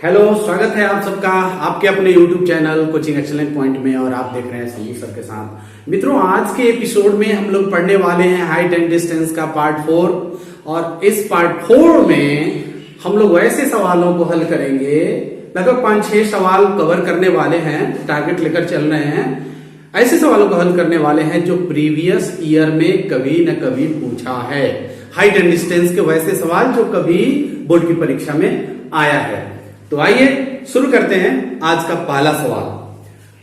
Hello, स्वागत है आप सबका आपके अपने YouTube channel coaching excellent point में। और आप देख रहे हैं संजू सर के साथ। मित्रों, आज के एपिसोड में हम लोग पढ़ने वाले हैं हाइट एंड डिस्टेंस का पार्ट 4। और इस पार्ट 4 में हम लोग वैसे सवालों को हल करेंगे। लगभग 5-6 सवाल कवर करने वाले हैं, टारगेट लेकर चल रहे हैं। ऐसे सवालों को हल करने वाले हैं जो प्रीवियस ईयर में कभी न कभी पूछा है। हाइट एंड डिस्टेंस के वैसे सवाल जो कभी बोर्ड की परीक्षा में आया है। तो आइए शुरू करते हैं आज का पहला सवाल।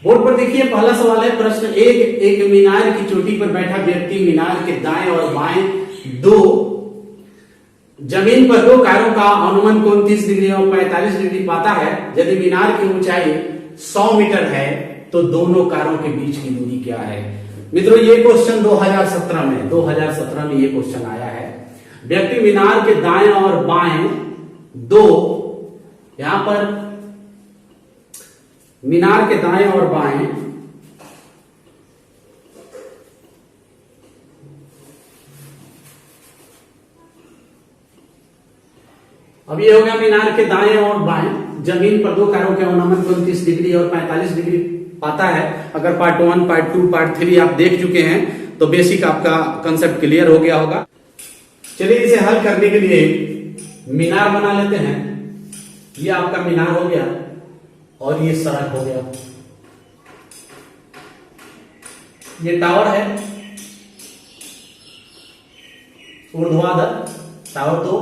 बोर्ड पर देखिए, पहला सवाल है प्रश्न एक मीनार की चोटी पर बैठा व्यक्ति मीनार के दाएं और बाएं जमीन पर दो कारों का अनुमान कोण 30 डिग्री और 45 डिग्री पाता है। यदि मीनार की ऊंचाई 100 मीटर है तो दोनों कारों के बीच की दूरी क्या है। मित्रों, ये क्वेश्चन 2017 में ये क्वेश्चन आया है। व्यक्ति मीनार के दाएं और बाएं दो, यहां पर मीनार के दाएं और बाएं अब ये हो गया मीनार के दाएं और बाएं जमीन पर दो कारों के अनुमान कोण 30 डिग्री और 45 डिग्री पाता है। अगर पार्ट 1, पार्ट 2, पार्ट 3 आप देख चुके हैं तो बेसिक आपका कंसेप्ट क्लियर हो गया होगा। चलिए इसे हल करने के लिए मीनार बना लेते हैं। ये आपका मीनार हो गया और ये सड़क हो गया। ये टावर है, ऊर्ध्वाधर टावर तो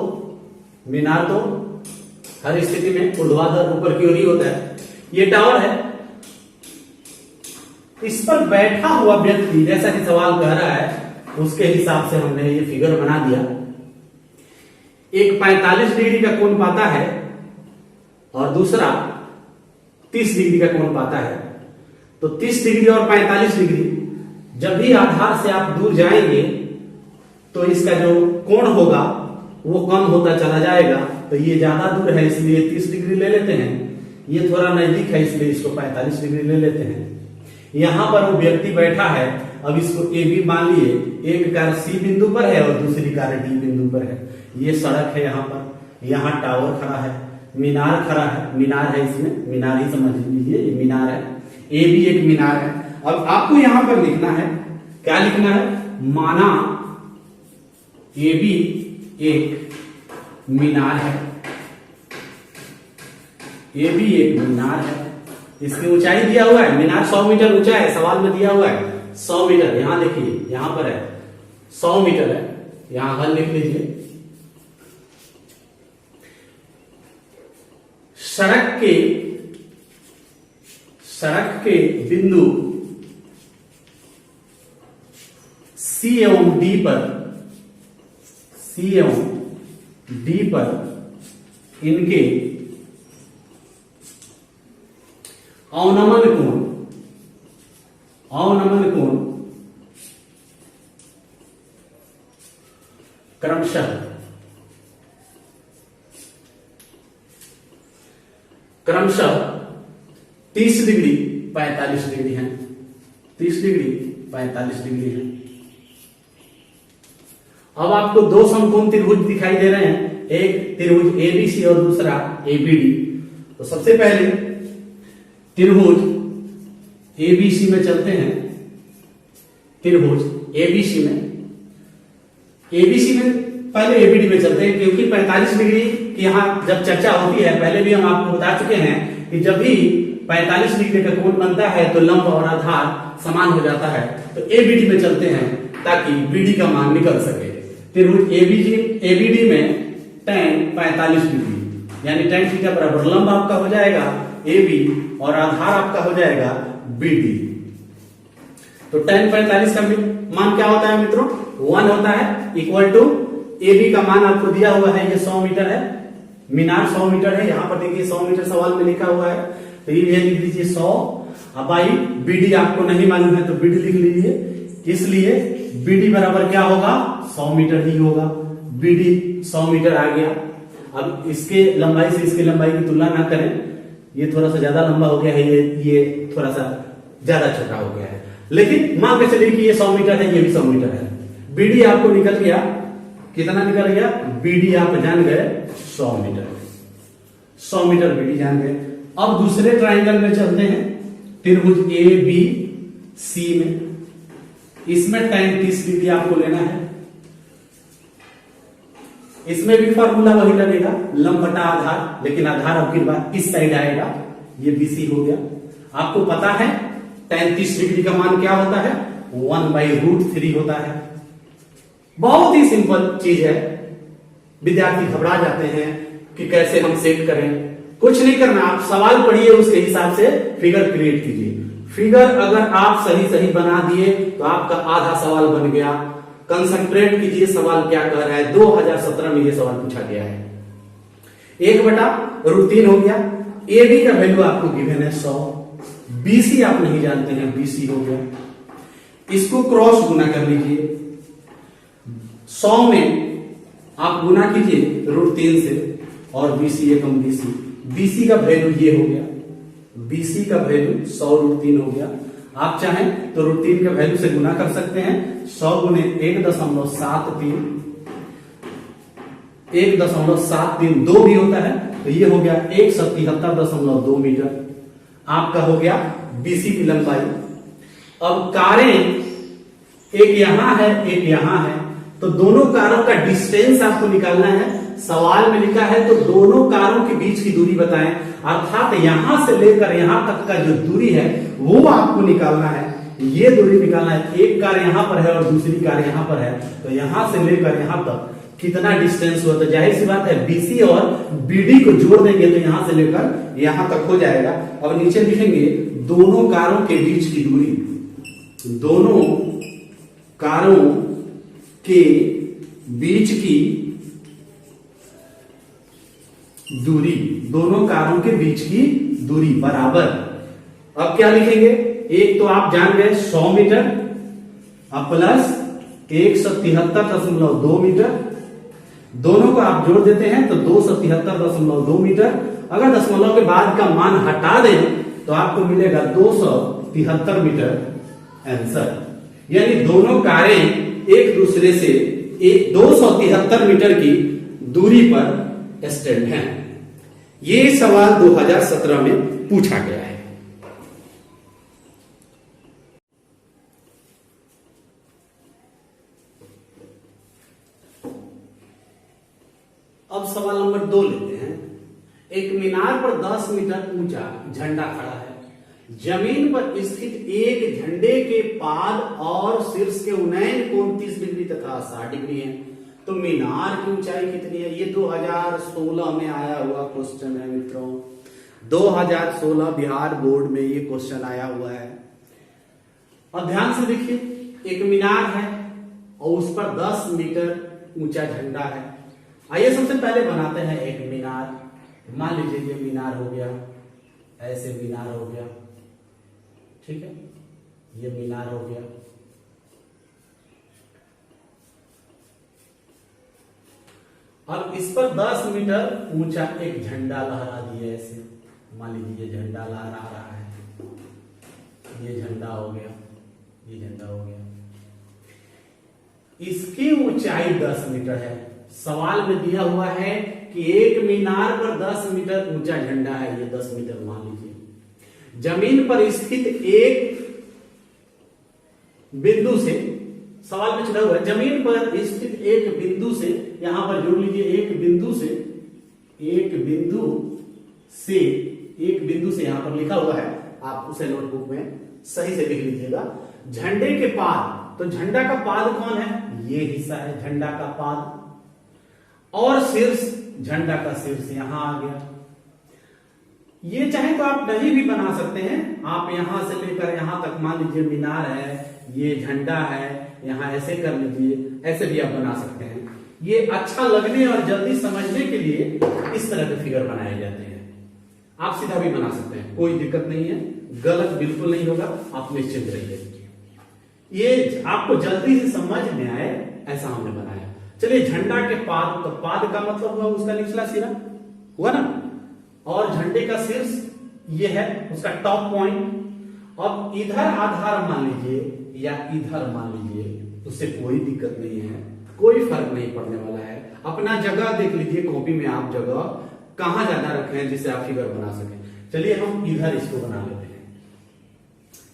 मीनार तो हर स्थिति में ऊर्ध्वाधर ऊपर की ओर ही होता है। ये टावर है, इस पर बैठा हुआ व्यक्ति जैसा कि सवाल कह रहा है उसके हिसाब से हमने ये फिगर बना दिया। एक 45 डिग्री का कोण पाता है और दूसरा 30 डिग्री का कोण पाता है। तो 30 डिग्री और 45 डिग्री जब भी आधार से आप दूर जाएंगे तो इसका जो कोण होगा वो कम होता चला जाएगा। तो ये ज्यादा दूर है इसलिए 30 डिग्री ले लेते हैं। ये थोड़ा नजदीक है इसलिए इसको 45 डिग्री ले लेते हैं। यहां पर वो व्यक्ति बैठा है। अब इसको ए बी मान लिए, एक कार सी बिंदु पर है और दूसरी कार डी बिंदु पर है। ये सड़क है, यहां पर यहां टावर खड़ा है, मीनार खड़ा है। मीनार है, इसमें मीनार ही समझ लीजिए, ये मीनार है। ए भी एक मीनार है। अब आपको यहां पर लिखना है, क्या लिखना है, माना ए भी एक मीनार है। ए भी एक मीनार है। इसकी ऊंचाई दिया हुआ है, मीनार 100 मीटर ऊंचा है, सवाल में दिया हुआ है 100 मीटर। यहां देखिए, यहां पर है 100 मीटर है। यहां हल लिख लीजिए। सड़क के बिंदु C एवं D पर इनके अवनमन कोण क्रमशः 30 डिग्री 45 डिग्री है। 30 डिग्री 45 डिग्री है। अब आपको दो समकोण त्रिभुज दिखाई दे रहे हैं, एक त्रिभुज एबीसी और दूसरा एबीडी। तो सबसे पहले त्रिभुज एबीसी में चलते हैं। त्रिभुज एबीसी में पहले एबीडी में चलते हैं, क्योंकि 45 डिग्री की यहां जब चर्चा होती है, पहले भी हम आपको बता चुके हैं कि जब भी 45 डिग्री का कोण बनता है तो लंब और आधार समान हो जाता है। तो एबीडी में चलते हैं ताकि बीडी का मान निकल सके। त्रिभुज एबीडी में tan 45 डिग्री यानी tan थीटा बराबर लंब आपका हो जाएगा AB और आधार आपका हो जाएगा BD। तो tan 45 का मान क्या होता है मित्रों, 1 होता है, इक्वल टू AB का मान आपको दिया हुआ है, ये 100 मीटर है। मीनार 100 मीटर है। यहां पर देखिए 100 मीटर सवाल में लिखा हुआ है, तो ये लिख दीजिए 100। अब आई BD आपको नहीं मालूम है तो BD लिख लीजिए। इसलिए BD बराबर क्या होगा, 100 मीटर ही होगा। BD 100 मीटर आ गया। अब इसके लंबाई से इसके लंबाई की तुलना ना करें, ये थोड़ा सा ज्यादा लंबा हो गया है, ये थोड़ा सा ज्यादा छोटा हो गया है। लेकिन मान के चलिए कि ये 100 मीटर है, ये भी 100 मीटर है। BD आपको निकल गया, कितना निकल गया, BD आप जान गए 100 मीटर। 100 मीटर बीडी जान गए। अब दूसरे ट्राइंगल में चलते हैं, त्रिभुज ए बी सी में। इसमें tan 30 डिग्री आपको लेना है। इसमें भी फॉर्मूला वही लगेगा, लंब बटा आधार, लेकिन आधार अब की बात इस साइड आएगा। ये बीसी हो गया। आपको पता है tan 30 डिग्री का मान क्या होता है, 1/√3 होता है। बहुत ही सिंपल चीज है। विद्यार्थी घबरा जाते हैं कि कैसे हम सेट करें। कुछ नहीं करना, आप सवाल पढ़िए, उसके हिसाब से फिगर क्रिएट कीजिए। फिगर अगर आप सही सही बना दिए तो आपका आधा सवाल बन गया। कंसंट्रेट कीजिए सवाल क्या कह रहा है। 2017 में ये सवाल पूछा गया है। 1/√3 हो गया। ए बी का वैल्यू आपको गिवन है 100। बीसी आप नहीं जानते हैं, बीसी हो गया। इसको क्रॉस गुना कर लीजिए। 100 में आप गुना कीजिए √3 से और बीसी एकम बीसी। बीसी का वैल्यू ये हो गया। बीसी का वैल्यू 100√3 हो गया। आप चाहें तो √3 के वैल्यू से गुना कर सकते हैं। 100 गुने 1.73, 1.73 2 भी होता है, तो ये हो गया 177.2 मीटर। आपका हो गया बीसी की लंबाई। अब कारें एक यहां है, एक यहां है, तो दोनों कारों का डिस्टेंस आपको निकालना है। सवाल में लिखा है तो दोनों कारों के बीच की दूरी बताएं, अर्थात यहां से लेकर यहां तक का जो दूरी है वो आपको निकालना है। ये दूरी निकालना है। एक कार यहां पर है और दूसरी कार यहां पर है, तो यहां से लेकर यहां तक कितना डिस्टेंस हुआ। तो जाहिर सी बात है बीसी और बीडी को जोड़ देंगे तो यहां से लेकर यहां तक हो जाएगा। अब नीचे लिखेंगे दोनों कारों के बीच की दूरी। दोनों कारों के बीच की दूरी, दोनों कारों के बीच की दूरी बराबर। अब क्या लिखेंगे, एक तो आप जान गए 100 मीटर प्लस 173.2 मीटर। दोनों को आप जोड़ देते हैं तो 273.2 मीटर। अगर दशमलव के बाद का मान हटा दें तो आपको मिलेगा 273 मीटर आंसर। यानी दोनों कारें एक दूसरे से 273 मीटर की दूरी पर स्टैंड हैं। ये सवाल 2017 में पूछा गया है। अब सवाल नंबर 2 लेते हैं। एक मीनार पर 10 मीटर ऊंचा झंडा खड़ा है। जमीन पर स्थित एक झंडे के पाद और शीर्ष के उन्नयन कोण 30 डिग्री तथा 60 डिग्री है। तो मीनार की ऊंचाई कितनी है? ये 2016 में आया हुआ क्वेश्चन है मित्रों। 2016 बिहार बोर्ड में ये क्वेश्चन आया हुआ है। और ध्यान से देखिए, एक मीनार है और उस पर 10 मीटर ऊंचा झंडा है। आइए सबसे पहले बनाते हैं एक मीनार। मान लीजिए ये मीनार हो गया, ऐसे मीनार हो गया, ठीक है, ये मीनार हो गया। और इस पर 10 मीटर ऊंचा एक झंडा लहरा दिया ऐसे। मान लीजिए ये झंडा लहरा रहा है, ये झंडा हो गया, ये झंडा हो गया। इसकी ऊंचाई 10 मीटर है। सवाल में दिया हुआ है कि एक मीनार पर 10 मीटर ऊंचा झंडा है, ये 10 मीटर मान लीजिए। जमीन पर स्थित एक बिंदु से, सवाल में चला हुआ है जमीन पर स्थित एक बिंदु से, यहां पर जोड़ लीजिए एक बिंदु से, एक बिंदु से यहां पर लिखा हुआ है, आप उसे नोटबुक में सही से लिख लीजिएगा। झंडे के पाद, तो झंडा का पाद कौन है? ये हिस्सा है झंडा का पाद। और शीर्ष, झंडा का शीर्ष यहां आ गया। ये चाहे तो आप नहीं भी बना सकते हैं। आप यहां से लेकर यहां तक, मान लीजिए मीनार है, ये झंडा है, यहां ऐसे कर लीजिए, ऐसे भी आप बना सकते हैं। ये अच्छा लगने और जल्दी समझने के लिए इस तरह के फिगर बनाए जाते हैं। आप सीधा भी बना सकते हैं, कोई दिक्कत नहीं है, गलत बिल्कुल नहीं होगा, आप निश्चित रहिए। ये आपको जल्दी से समझ में आए ऐसा हमने बनाया। चलिए, झंडा के पाद, तो पाद का मतलब हुआ उसका निचला सिरा, हुआ ना, और झंडे का शीर्ष ये है उसका टॉप पॉइंट। अब इधर आधार मान लीजिए या इधर मान लीजिए, उससे कोई दिक्कत नहीं है, कोई फर्क नहीं पड़ने वाला है। अपना जगह देख लीजिए, कॉपी में आप जगह कहां ज्यादा रखे हैं जिससे आप फिगर बना सकें। चलिए हम इधर इसको बना लेते हैं।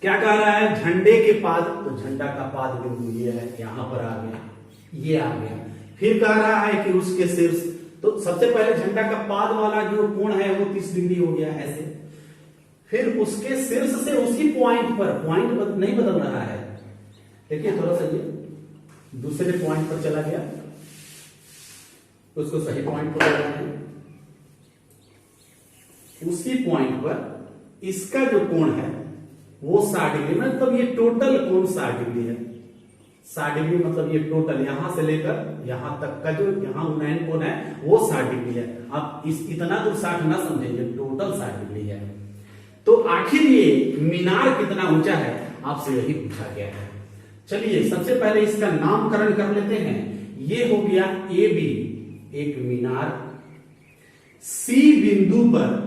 क्या कह रहा है, झंडे के पाद, तो झंडा का पाद बिंदु ये है, यहां पर आ गया, ये आ गया। फिर कह रहा है कि उसके शीर्ष, तो सबसे पहले झंडा का पाद वाला जो कोण है वो 30 डिग्री हो गया ऐसे। फिर उसके शीर्ष से उसी पॉइंट पर, पॉइंट नहीं बदल रहा है, देखिए थोड़ा सा ये दूसरे पॉइंट पर चला गया, उसको सही पॉइंट पर लगाना है। उसी पॉइंट पर इसका जो कोण है वो 60 डिग्री, मतलब ये टोटल कोण 60 डिग्री है। 60 डिग्री मतलब ये टोटल यहां से लेकर यहां तक का जो यहां उन्नयन कोण है वो 60 डिग्री है। आप इस इतना दूर 60 ना समझेंगे, टोटल 60 डिग्री है। तो आखिर ये मीनार कितना ऊंचा है, आपसे यही पूछा गया है। चलिए सबसे पहले इसका नामकरण कर लेते हैं। ये हो गया ए बी, एक मीनार। सी बिंदु पर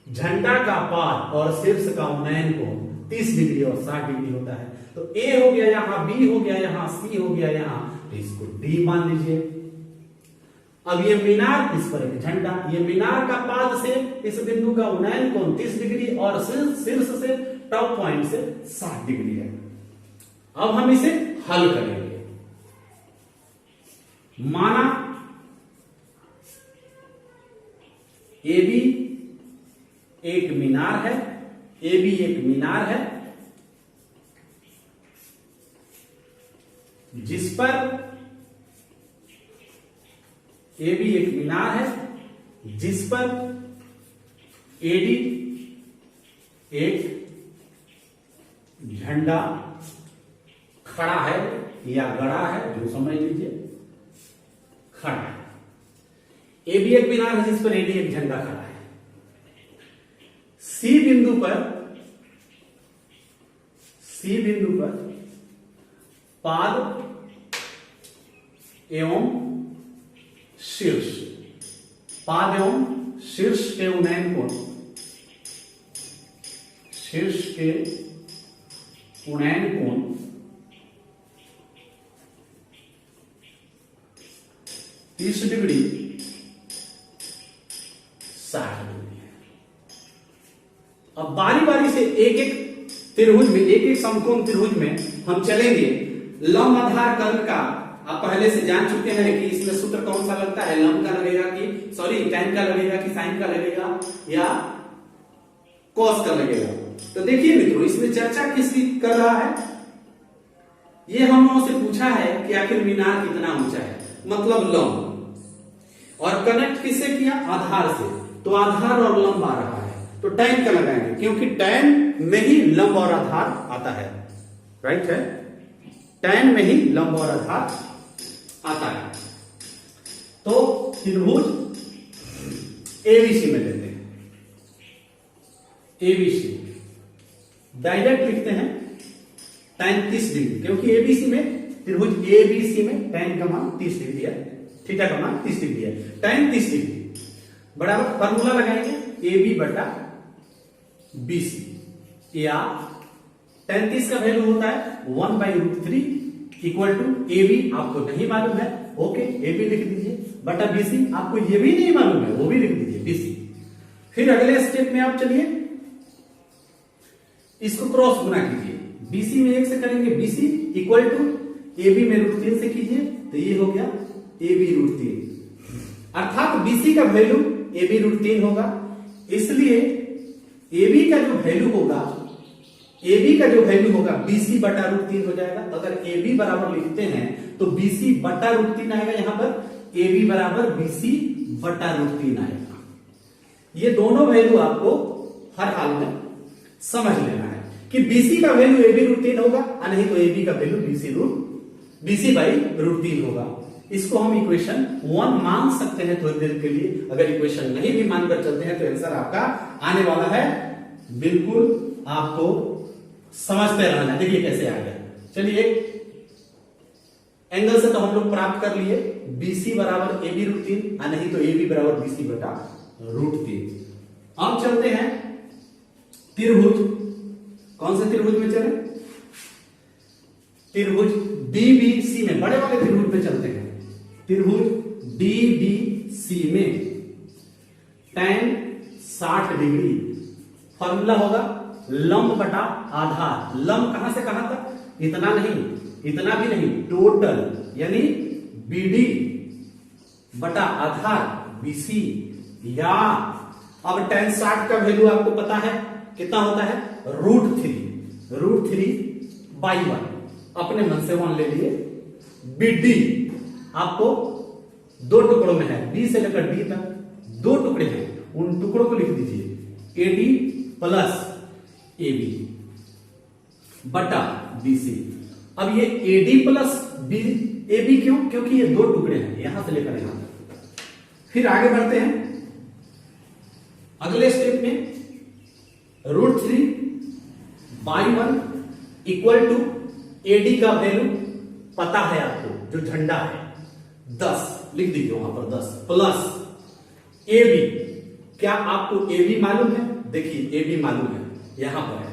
झंडा का पाद और शीर्ष का उन्नयन कोण 30 डिग्री और 60 डिग्री होता है। तो ए हो गया यहां, बी हो गया यहां, सी हो गया यहां, तो इसको डी मान लीजिए। अब ये मीनार, इस पर एक झंडा, ये मीनार का पाद से इस बिंदु का उन्नयन कोण 30 डिग्री और शीर्ष से टॉप पॉइंट से 60 डिग्री है। अब हम इसे हल करेंगे। माना ए बी एक मीनार है, ए बी एक मीनार है जिस पर ए बी एक मीनार है जिस पर एडी एक झंडा खड़ा है या गड़ा है, जो समझ लीजिए, खड़ा है। ए बी एक मीनार है जिस पर एडी एक झंडा खड़ा है। सी बिंदु पर पाद एवं शीर्ष, पाद एवं शीर्ष के उन्नयन कोण, शीर्ष के उन्नयन कोण 30 डिग्री 60 डिग्री है। अब बारी बारी से एक एक त्रिभुज में, एक एक समकोण त्रिभुज में हम चलेंगे। लंब आधार कर्म का आप पहले से जान चुके हैं कि इसमें सूत्र कौन सा लगता है, लंब का लगेगा कि सॉरी tan का लगेगा कि sin का लगेगा या cos का लगेगा। तो देखिए मित्रों, इसमें चर्चा किसकी कर रहा है, ये हम लोगों से पूछा है कि आखिर मीनार कितना ऊंचा है, मतलब लंब, और कनेक्ट किससे किया, आधार से। तो आधार और लंब आ रहा है तो tan का लगाएंगे, क्योंकि tan में ही लंब और आधार आता है, राइट है, tan में ही लंब और आधार आता है। तो त्रिभुज एबीसी में लेते हैं, एबीसी डायरेक्ट लिखते हैं tan 30 डिग्री, क्योंकि एबीसी में, त्रिभुज एबीसी में tan का मान 30 डिग्री है, थीटा का मान 30 डिग्री है। tan 30 डिग्री बराबर फॉर्मूला लगाएंगे AB बटा BC, या tan 30 का वैल्यू होता है 1/√3 इक्वल टू AB, आपको नहीं मालूम है, ओके AB लिख दीजिए, बटा BC, आपको ये भी नहीं मालूम है, वो भी लिख दीजिए BC। फिर अगले स्टेप में आप चलिए इसको क्रॉस गुना कीजिए, BC में 1 से करेंगे BC इक्वल टू AB में √3 से कीजिए, तो ये हो गया AB √3, अर्थात BC का वैल्यू AB √3 होगा। इसलिए AB का जो वैल्यू होगा, AB का जो वैल्यू होगा BC बटा √3 हो जाएगा। अगर AB बराबर लिखते हैं तो BC बटा √3 आएगा, यहां पर AB बराबर BC बटा √3 आएगा। ये दोनों वैल्यू आपको हर हाल में समझ लेना है कि BC का वैल्यू AB √3 होगा, नहीं तो AB का वैल्यू BC बाई √3 होगा। इसको हम इक्वेशन 1 मान सकते हैं थोड़ी देर के लिए। अगर इक्वेशन नहीं भी मानकर चलते हैं तो आंसर आपका आने वाला है, बिल्कुल आपको समझते रहना। देखिए कैसे आ गया। चलिए एंगल से तो हम लोग प्राप्त कर लिए, BC बराबर AB √3, नहीं तो AB बराबर BC बटा √3। अब चलते हैं त्रिभुज, कौन से त्रिभुज में चले, त्रिभुज DBC में, बड़े वाले त्रिभुज में चलते हैं। त्रिभुज DBC में tan 60 डिग्री। फॉर्मूला होगा लंब बटा आधार। लंब कहां से कहां तक? इतना नहीं, इतना भी नहीं, टोटल यानी BD बटा आधार BC। या अब tan 60 का वैल्यू आपको पता है कितना होता है? √3/1। अपने मन से 1 ले लिए। BD आपको दो टुकड़ों में है, B से लेकर D तक 2 टुकड़े हैं, उन टुकड़ों को लिख दीजिए AD प्लस AB बटा BC। अब ये AD प्लस AB क्यों? क्योंकि ये 2 टुकड़े हैं, यहां से लेकर यहां तक। फिर आगे बढ़ते हैं अगले स्टेप में। √3/1 इक्वल टू AD का वैल्यू पता है आपको, जो झंडा है 10 लिख दीजिए वहां पर 10 प्लस AB। क्या आपको AB मालूम है? देखिए AB मालूम है, यहां पर है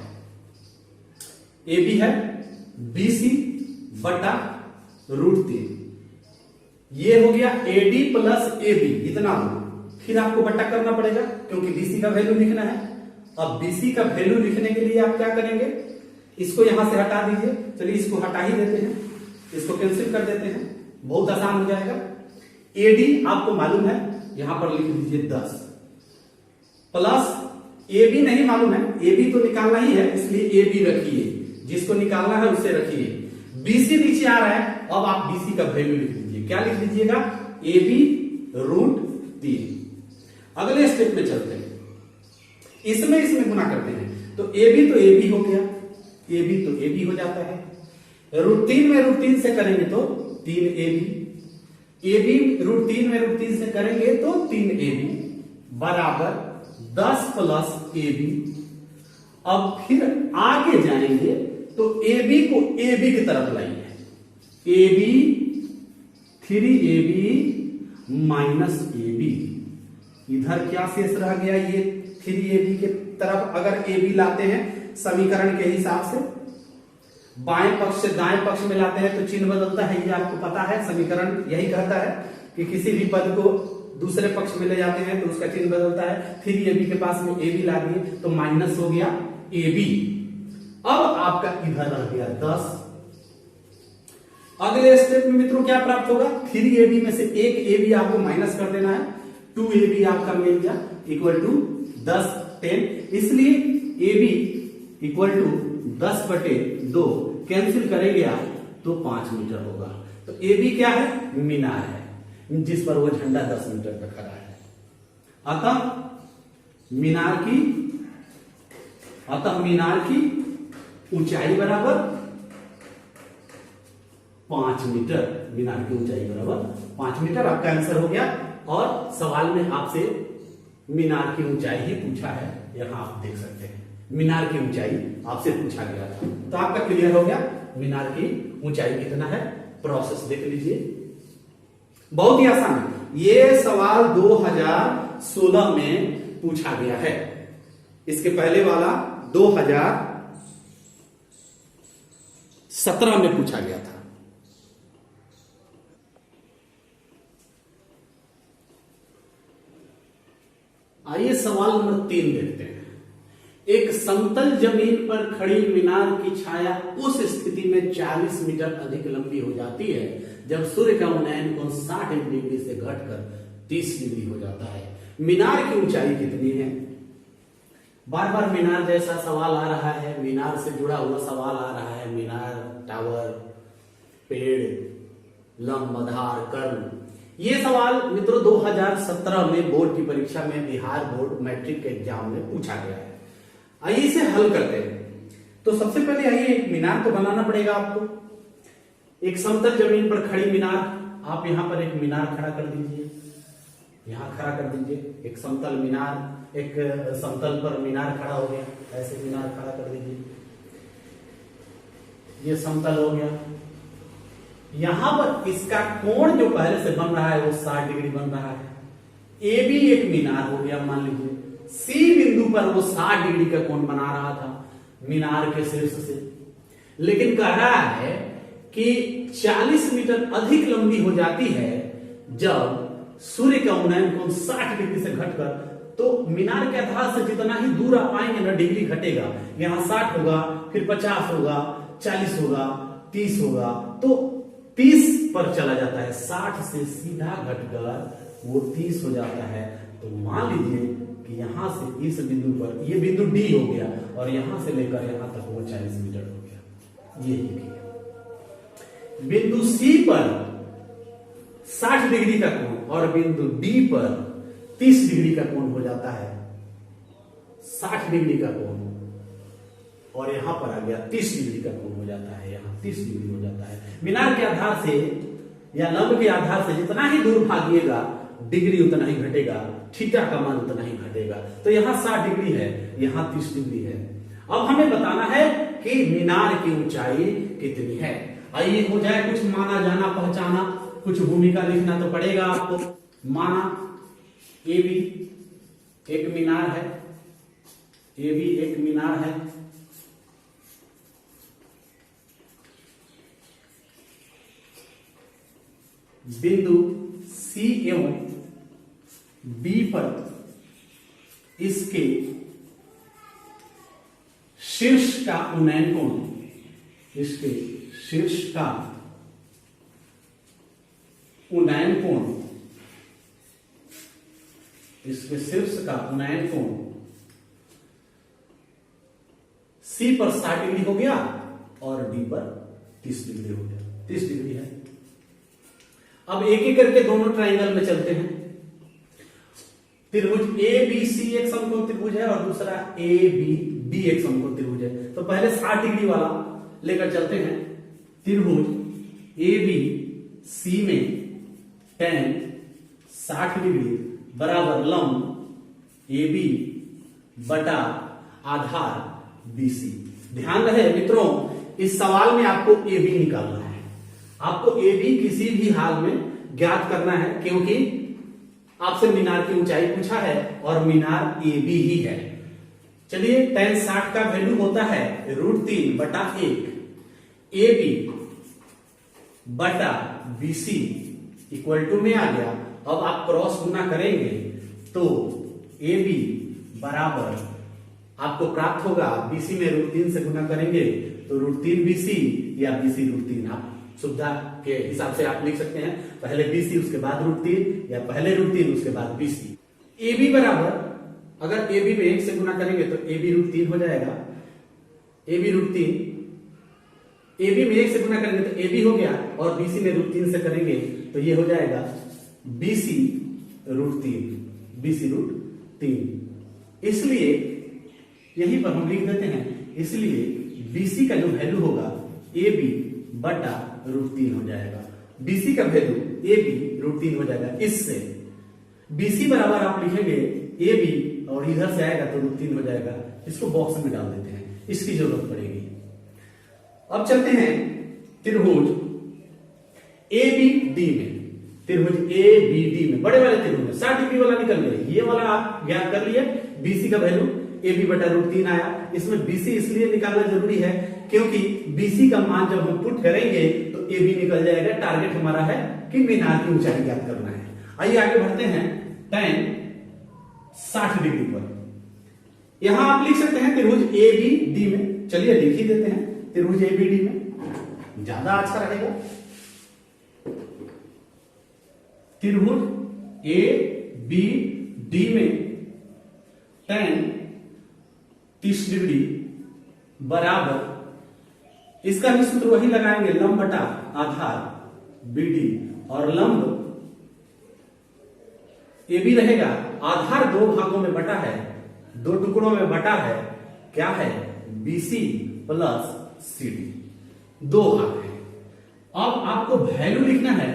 AB है BC बटा √3। ये हो गया AD प्लस AB, इतना हो। फिर आपको बट्टा करना पड़ेगा क्योंकि BC का वैल्यू लिखना है। अब BC का वैल्यू लिखने के लिए आप क्या करेंगे? इसको यहां से हटा दीजिए। चलिए इसको हटा ही देते हैं, इसको कैंसिल कर देते हैं, बहुत आसान हो जाएगा। AD आपको मालूम है, यहां पर लिख दीजिए 10 प्लस AB नहीं मालूम है, AB तो निकालना ही है, इसलिए AB रखिए, जिसको निकालना है उसे रखिए। BC नीचे आ रहा है, अब आप BC का वैल्यू लिख दीजिए। क्या लिख दीजिएगा? AB √3। अगले स्टेप में चलते हैं, इसमें गुना करते हैं। तो AB तो AB हो गया, AB तो AB हो जाता है। √3 में √3 से करेंगे तो 3AB, AB √3 में √3 से करेंगे तो 3AB बराबर 10 प्लस AB। अब फिर आगे जाएंगे तो AB को AB की तरफ लाइए। AB 3AB माइनस AB, इधर क्या शेष रह गया? ये 3AB के तरफ अगर AB लाते हैं समीकरण के हिसाब से, बाएं पक्ष से दाएं पक्ष में लाते हैं तो चिन्ह बदलता है, ये आपको पता है। समीकरण यही कहता है कि किसी भी पद को दूसरे पक्ष में ले जाते हैं तो उसका चिन्ह बदलता है। 3AB के पास में AB ला दिए तो माइनस हो गया AB। अब आपका इधर रह गया 10। अगले स्टेप में मित्रों क्या प्राप्त होगा? 3AB में से एक AB आपको माइनस कर देना है, 2AB आपका मिल गया इक्वल टू 10 10। इसलिए AB इक्वल टू 10/2 कैंसिल करेंगे आप तो 5 मीटर होगा। तो AB क्या है? मीनार है, जिस पर वो झंडा 10 मीटर पे खड़ा है। अतः मीनार की ऊंचाई बराबर 5 मीटर। मीनार की ऊंचाई बराबर 5 मीटर आपका आंसर हो गया। और सवाल में आपसे मीनार की ऊंचाई ही पूछा है, यहां आप देख सकते हैं मीनार की ऊंचाई आपसे पूछा गया था। तो आपका क्लियर हो गया मीनार की ऊंचाई कितना है। प्रोसेस देख लीजिए, बहुत ही आसान है। ये सवाल 2016 में पूछा गया है, इसके पहले वाला 2017 में पूछा गया था। आइए सवाल नंबर 3 देखते हैं। एक समतल जमीन पर खड़ी मीनार की छाया उस स्थिति में 40 मीटर अधिक लंबी हो जाती है जब सूर्य का उन्नयन कोण 60 डिग्री से घटकर 30 डिग्री हो जाता है। मीनार की ऊंचाई कितनी है? बार बार मीनार जैसा सवाल आ रहा है, मीनार से जुड़ा हुआ सवाल आ रहा है। मीनार, टावर, पेड़, लंब, आधार, कर्ण, ये सवाल मित्रों 2017 में बोर्ड की परीक्षा में बिहार बोर्ड मैट्रिक के एग्जाम में पूछा गया है। आइए इसे हल करते हैं। तो सबसे पहले आइए एक मीनार तो बनाना पड़ेगा आपको। एक समतल जमीन पर खड़ी मीनार, आप यहां पर एक मीनार खड़ा कर दीजिए, यहां खड़ा कर दीजिए एक समतल मीनार। एक समतल पर मीनार खड़ा हो गया, ऐसे मीनार खड़ा कर दीजिए, ये समतल हो गया। यहां पर इसका कोण जो पहले से बन रहा है वो 60 डिग्री बन रहा है। ए भी एक मीनार हो गया, मान लीजिए सी बिंदु पर वो 60 डिग्री का कोण बना रहा था मीनार के शीर्ष से, लेकिन कह रहा है कि 40 मीटर अधिक लंबी हो जाती है जब सूर्य का उन्नयन कोण 60 डिग्री से घटकर तो मीनार के आधार से जितना ही दूर आप आएंगे ना डिग्री घटेगा। यहाँ 60 होगा, फिर 50 होगा, 40 होगा, 30 होगा, तो 30 पर चला जाता है। 60 से सीधा घटकर वो 30 हो जाता है। तो मान लीजिए कि यहां से इस बिंदु पर, ये बिंदु डी हो गया और यहां से लेकर यहां तक वो 40 मीटर हो गया। ये लिखिए। बिंदु सी पर 60 डिग्री का कोण और बिंदु डी पर 30 डिग्री का कोण हो जाता है। 60 डिग्री का कोण और यहां पर आ गया 30 डिग्री का कोण हो जाता है। यहां 30 डिग्री हो जाता है। मीनार के आधार से या लंब के आधार से जितना ही दूर भागिएगा डिग्री उतना ही घटेगा, थीटा का मान उतना ही घटेगा। तो यहां 60 डिग्री है, यहां 30 डिग्री है। अब हमें बताना है कि मीनार की ऊंचाई कितनी है। आइए हो जाए कुछ माना जाना पहचाना, कुछ भूमिका लिखना तो पड़ेगा आपको। माना ए बी एक मीनार है, ए बी एक मीनार है। बिंदु सी एवं बी पर इसके शीर्ष का उन्नयन कोण, इसके शीर्ष का उन्नयन कोण, इसके शीर्ष का उन्नयन कोण सी पर 60 डिग्री हो गया और डी पर 30 डिग्री हो गया। 30 डिग्री है। अब एक एक करके दोनों ट्राइंगल में चलते हैं। त्रिभुज ए बी सी एक समकोण त्रिभुज है और दूसरा ए बी डी एक समकोण त्रिभुज है। तो पहले 60 डिग्री वाला लेकर चलते हैं। त्रिभुज ए बी सी में tan 60 डिग्री बराबर लंब ए बी बटा आधार बी सी। ध्यान रहे मित्रों, इस सवाल में आपको ए बी निकालना है। आपको ए बी किसी भी हाल में ज्ञात करना है, क्योंकि आपसे मीनार की ऊंचाई पूछा है और मीनार ए बी ही है। चलिए tan 60 का वैल्यू होता है √3 बटा 1 ए बी बटा बी सी इक्वल टू में आ गया। अब आप क्रॉस गुना करेंगे तो ए बी बराबर आपको प्राप्त होगा, बीसी में √3 से गुना करेंगे तो √3 बीसी या बीसी √3। आप सुविधा के हिसाब से आप लिख सकते हैं, पहले बीसी उसके बाद √3 या पहले √3 उसके बाद बीसी। ए बी बराबर, अगर ए बी में 1 से गुना करेंगे तो ए बी √3 हो जाएगा। ए बी √3, ए बी में 1 से गुना करेंगे तो ए बी हो गया और बीसी में √3 से करेंगे तो ये हो जाएगा बीसी √3, बीसी √3। इसलिए यहीं पर हम लिख देते हैं, इसलिए बीसी का जो वैल्यू होगा ए बी बटा √3 हो जाएगा। बीसी का वैल्यू ए बी √3 हो जाएगा। इससे बीसी बराबर आप लिखेंगे ए बी और इधर से आएगा तो √3 हो जाएगा। इसको बॉक्स में डाल देते हैं, इसकी जरूरत पड़ेगी। अब चलते हैं त्रिभुज ए बी डी में। त्रिभुज ए बी डी में बड़े वाले त्रिभुज में 60 डिग्री वाला निकल गया, ये वाला आप ज्ञात कर लिए। बीसी का वैल्यू ए बी बटा √3 आया। इसमें बीसी इसलिए निकालना जरूरी है क्योंकि बीसी का मान जब हम पुट करेंगे तो ए बी निकल जाएगा। टारगेट हमारा है कि मीनार की ऊंचाई ज्ञात करना है। आइए आगे बढ़ते हैं। tan 60 डिग्री पर यहां आप लिख सकते हैं त्रिभुज ए बी डी में। चलिए लिख ही देते हैं त्रिभुज ए बी डी में, ज्यादा अच्छा रहेगा। त्रिभुज ए बी डी में tan 30 डिग्री बराबर, इसका भी सूत्र वही लगाएंगे, लंब बटा आधार बी डी। और लंब ए बी रहेगा, आधार 2 भागों में बटा है, 2 टुकड़ों में बटा है। क्या है? बीसी प्लस सी डी, 2 भाग है। अब आपको वैल्यू लिखना है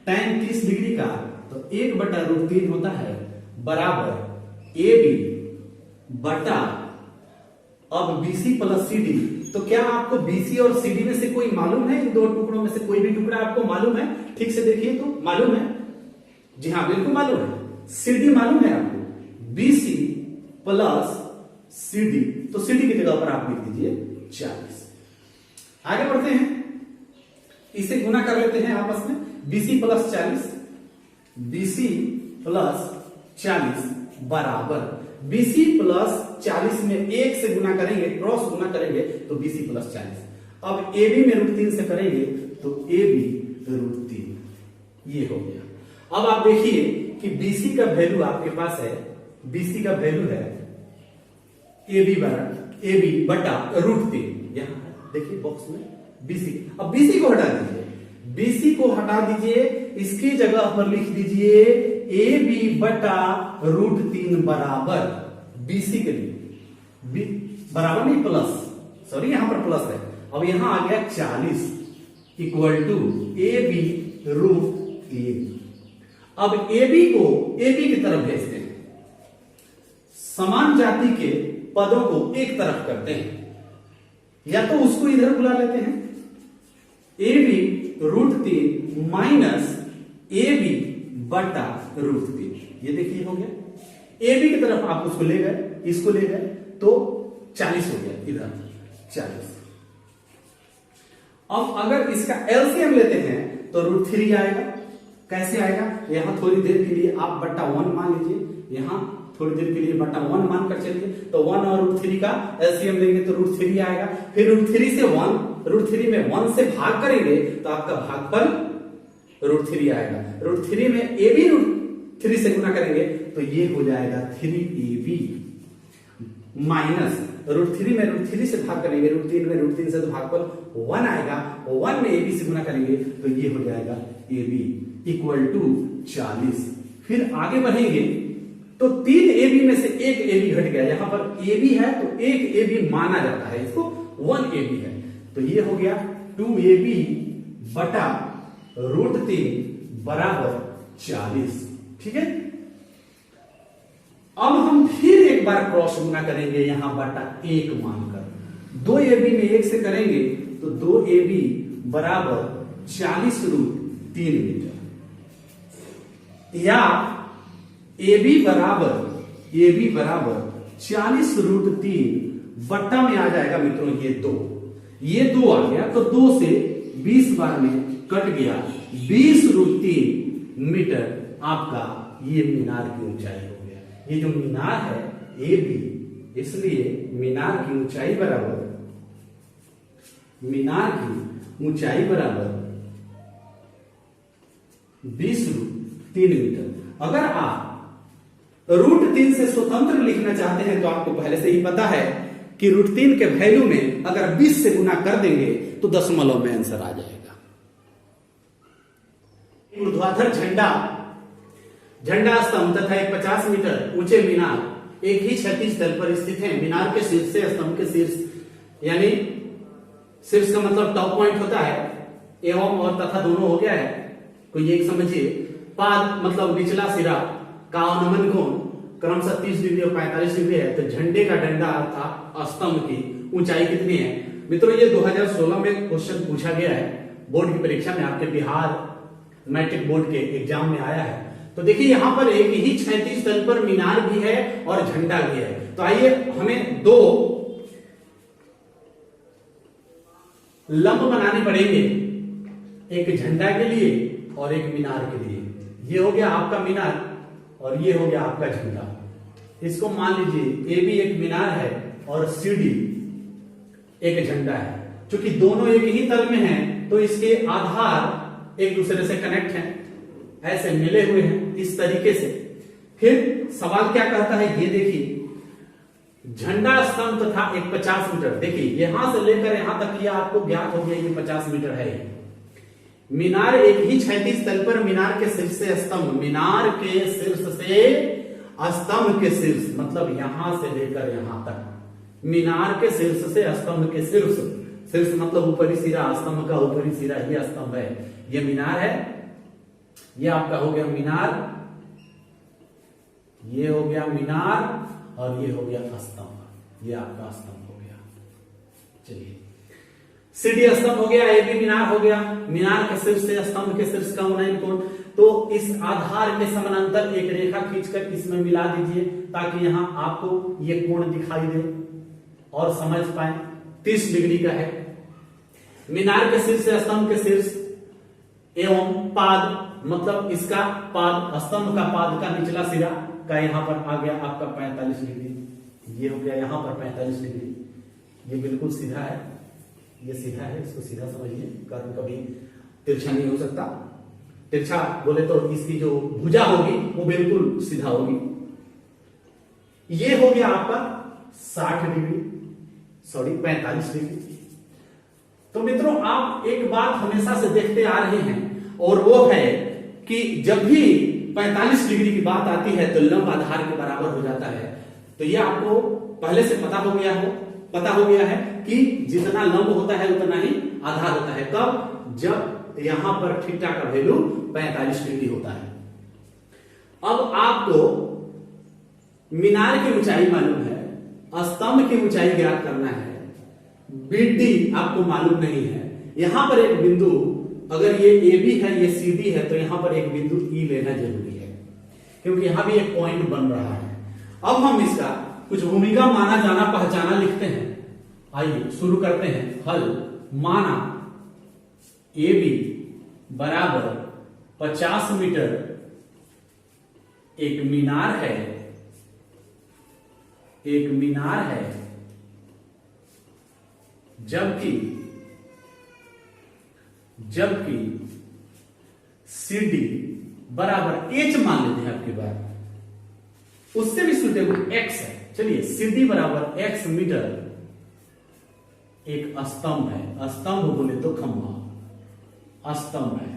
tan 30 डिग्री का, तो 1 बटा √3 होता है बराबर ए बी बटा अब बीसी प्लस सी डी। तो क्या आपको बीसी और सीडी में से कोई मालूम है? इन 2 टुकड़ों में से कोई भी टुकड़ा आपको मालूम है? ठीक से देखिए तो मालूम है। जी हाँ, बिल्कुल मालूम है। सीडी मालूम है आपको, बीसी प्लस सीडी। तो सीडी की जगह पर आप लिख दीजिए 40। आगे बढ़ते हैं, इसे गुना कर लेते हैं आपस में। बीसी प्लस 40, बीसी प्लस 40 बराबर BC प्लस 40 में 1 से गुना करेंगे, क्रॉस गुना करेंगे तो BC प्लस 40। अब AB में √3 से करेंगे तो AB √3 ये हो गया। अब आप देखिए कि BC का वैल्यू आपके पास है, BC का वैल्यू है AB बटा √3, यहां देखिए बॉक्स में BC। अब BC को हटा दीजिए, BC को हटा दीजिए, इसकी जगह पर लिख दीजिए AB बटा √3 बराबर BC के लिए बराबर नहीं प्लस, सॉरी यहां पर प्लस है। अब यहां आ गया 40 इक्वल टू AB √3। अब AB को AB की तरफ भेजते हैं, समान जाति के पदों को एक तरफ करते हैं, या तो उसको इधर बुला लेते हैं AB √3 माइनस AB बटा √3। ये देखिए हो गया, AB की तरफ आप उसको ले गए, इसको ले गए तो 40 हो गया, इधर 40। अब अगर इसका एलसीएम लेते हैं तो √3 आएगा। कैसे आएगा? यहां थोड़ी देर के लिए आप बट्टा 1 मान लीजिए, यहां थोड़ी देर के लिए बट्टा 1 मान कर चलिए, तो 1 और √3 का एलसीएम लेंगे तो √3 आएगा। फिर √3 से 1, √3 में 1 से भाग करेंगे तो आपका भागफल √3 आएगा। √3 में AB √3 से गुना करेंगे तो ये हो जाएगा 3AB माइनस √3 में √3 से भाग करेंगे, √3 में √3 से तो भागफल 1 आएगा, 1 में AB से गुना करेंगे तो ये हो जाएगा AB इक्वल टू 40। फिर आगे बढ़ेंगे तो 3 AB में से 1 AB घट गया, यहां पर AB है तो 1 AB माना जाता है, इसको 1 AB है, तो ये हो गया 2AB बटा √3 बराबर 40। ठीक है, अब हम फिर एक बार क्रॉस गुना करेंगे, यहां बटा 1 मानकर 2AB में 1 से करेंगे तो 2AB बराबर 40 √3 मीटर, या AB बराबर 40 √3 बट्टा में आ जाएगा मित्रों ये 2 आ गया, तो 2 से 20 बार में कट गया, 20 √3 मीटर आपका ये मीनार की ऊंचाई हो गया। ये जो मीनार है AB, इसलिए मीनार की ऊंचाई बराबर 20 √3 मीटर। अगर आप √3 से स्वतंत्र लिखना चाहते हैं तो आपको पहले से ही पता है कि √3 के वैल्यू में अगर 20 से गुना कर देंगे तो दशमलव में आंसर आ जाएगा। ऊर्ध्वाधर झंडा स्तंभ तथा एक 50 मीटर ऊंचे मीनार एक ही क्षैतिज तल पर स्थित है। मीनार के शीर्ष से स्तंभ के शीर्ष, यानी शीर्ष का मतलब टॉप पॉइंट होता है, एवं और तथा दोनों हो गया है, कोई एक समझिए। पाद मतलब निचला सिरा का अवनमन कोण क्रमशः 30 डिग्री और 45 डिग्री है, तो झंडे का डंडा अर्थात स्तंभ की ऊंचाई कितनी है? मित्रों ये 2016 में क्वेश्चन पूछा गया है, बोर्ड की परीक्षा में, आपके बिहार मैट्रिक बोर्ड के एग्जाम में आया है। तो देखिए यहां पर एक ही क्षैतिज तल पर मीनार भी है और झंडा भी है, तो आइए हमें 2 लंब बनाने पड़ेंगे, एक झंडा के लिए और एक मीनार के लिए। ये हो गया आपका मीनार और ये हो गया आपका झंडा। इसको मान लीजिए AB एक मीनार है और CD एक झंडा है। क्योंकि दोनों एक ही तल में हैं तो इसके आधार एक दूसरे से कनेक्ट हैं, ऐसे मिले हुए हैं इस तरीके से। फिर सवाल क्या कहता है ये देखिए, झंडा स्तंभ तथा एक 50 मीटर, देखिए यहां से लेकर यहां तक ये आपको ज्ञात हो गया ये 50 मीटर है। मीनार एक ही क्षैतिज तल पर मीनार के शीर्ष से स्तंभ, मीनार के शीर्ष से स्तंभ के शीर्ष मतलब यहां से लेकर यहां तक, मीनार के शीर्ष से स्तंभ के शीर्ष, शीर्ष मतलब ऊपरी सिरा, स्तंभ का ऊपरी सिरा, ये स्तंभ है, ये मीनार है, ये आपका हो गया मीनार, ये हो गया मीनार और ये हो गया स्तंभ, ये आपका स्तंभ हो गया। चलिए CD स्तंभ हो गया, AB मीनार हो गया, मीनार के शीर्ष से स्तंभ के शीर्ष का उन्नयन कोण, तो इस आधार के समानांतर एक रेखा खींचकर इसमें मिला दीजिए ताकि यहां आपको ये कोण दिखाई दे और समझ पाए। 30 डिग्री का है। मीनार के शीर्ष से स्तंभ के शीर्ष एवं पाद मतलब इसका पाद, स्तंभ का पाद का निचला सिरा का यहाँ पर आ गया आपका 45 डिग्री, ये हो गया यहाँ पर 45 डिग्री। ये बिल्कुल सीधा है, ये सीधा है, इसको सीधा समझिए, कर्व कभी तिरछा नहीं हो सकता। तिरछा बोले तो इसकी जो भुजा होगी वो बिल्कुल सीधा होगी। ये हो गया आपका 60 डिग्री, सॉरी 45 डिग्री। तो मित्रों आप एक बात हमेशा से देखते आ रहे हैं और वो है कि जब भी 45 डिग्री की बात आती है तो लंब आधार के बराबर हो जाता है। तो ये आपको पहले से पता हो गया है कि जितना लंब होता है उतना ही आधार होता है। कब? जब यहां पर थीटा का वैल्यू 45 डिग्री होता है। अब आपको मीनार की ऊंचाई मालूम है, स्तंभ की ऊंचाई ज्ञात करना है, बीडी आपको मालूम नहीं है। यहां पर एक बिंदु, अगर ये AB है, ये CD है, तो यहां पर एक बिंदु E लेना जरूरी है, क्योंकि यहां भी एक पॉइंट बन रहा है। अब हम इसका कुछ भूमिका माना जाना पहचाना लिखते हैं। आइए शुरू करते हैं। हल। माना AB बराबर 50 मीटर एक मीनार है, जबकि CD बराबर H मान लेते हैं आपकी बात, उससे भी सुटेबल X है। चलिए CD बराबर X मीटर एक स्तंभ है, स्तंभ बोले तो खंभा, स्तंभ है।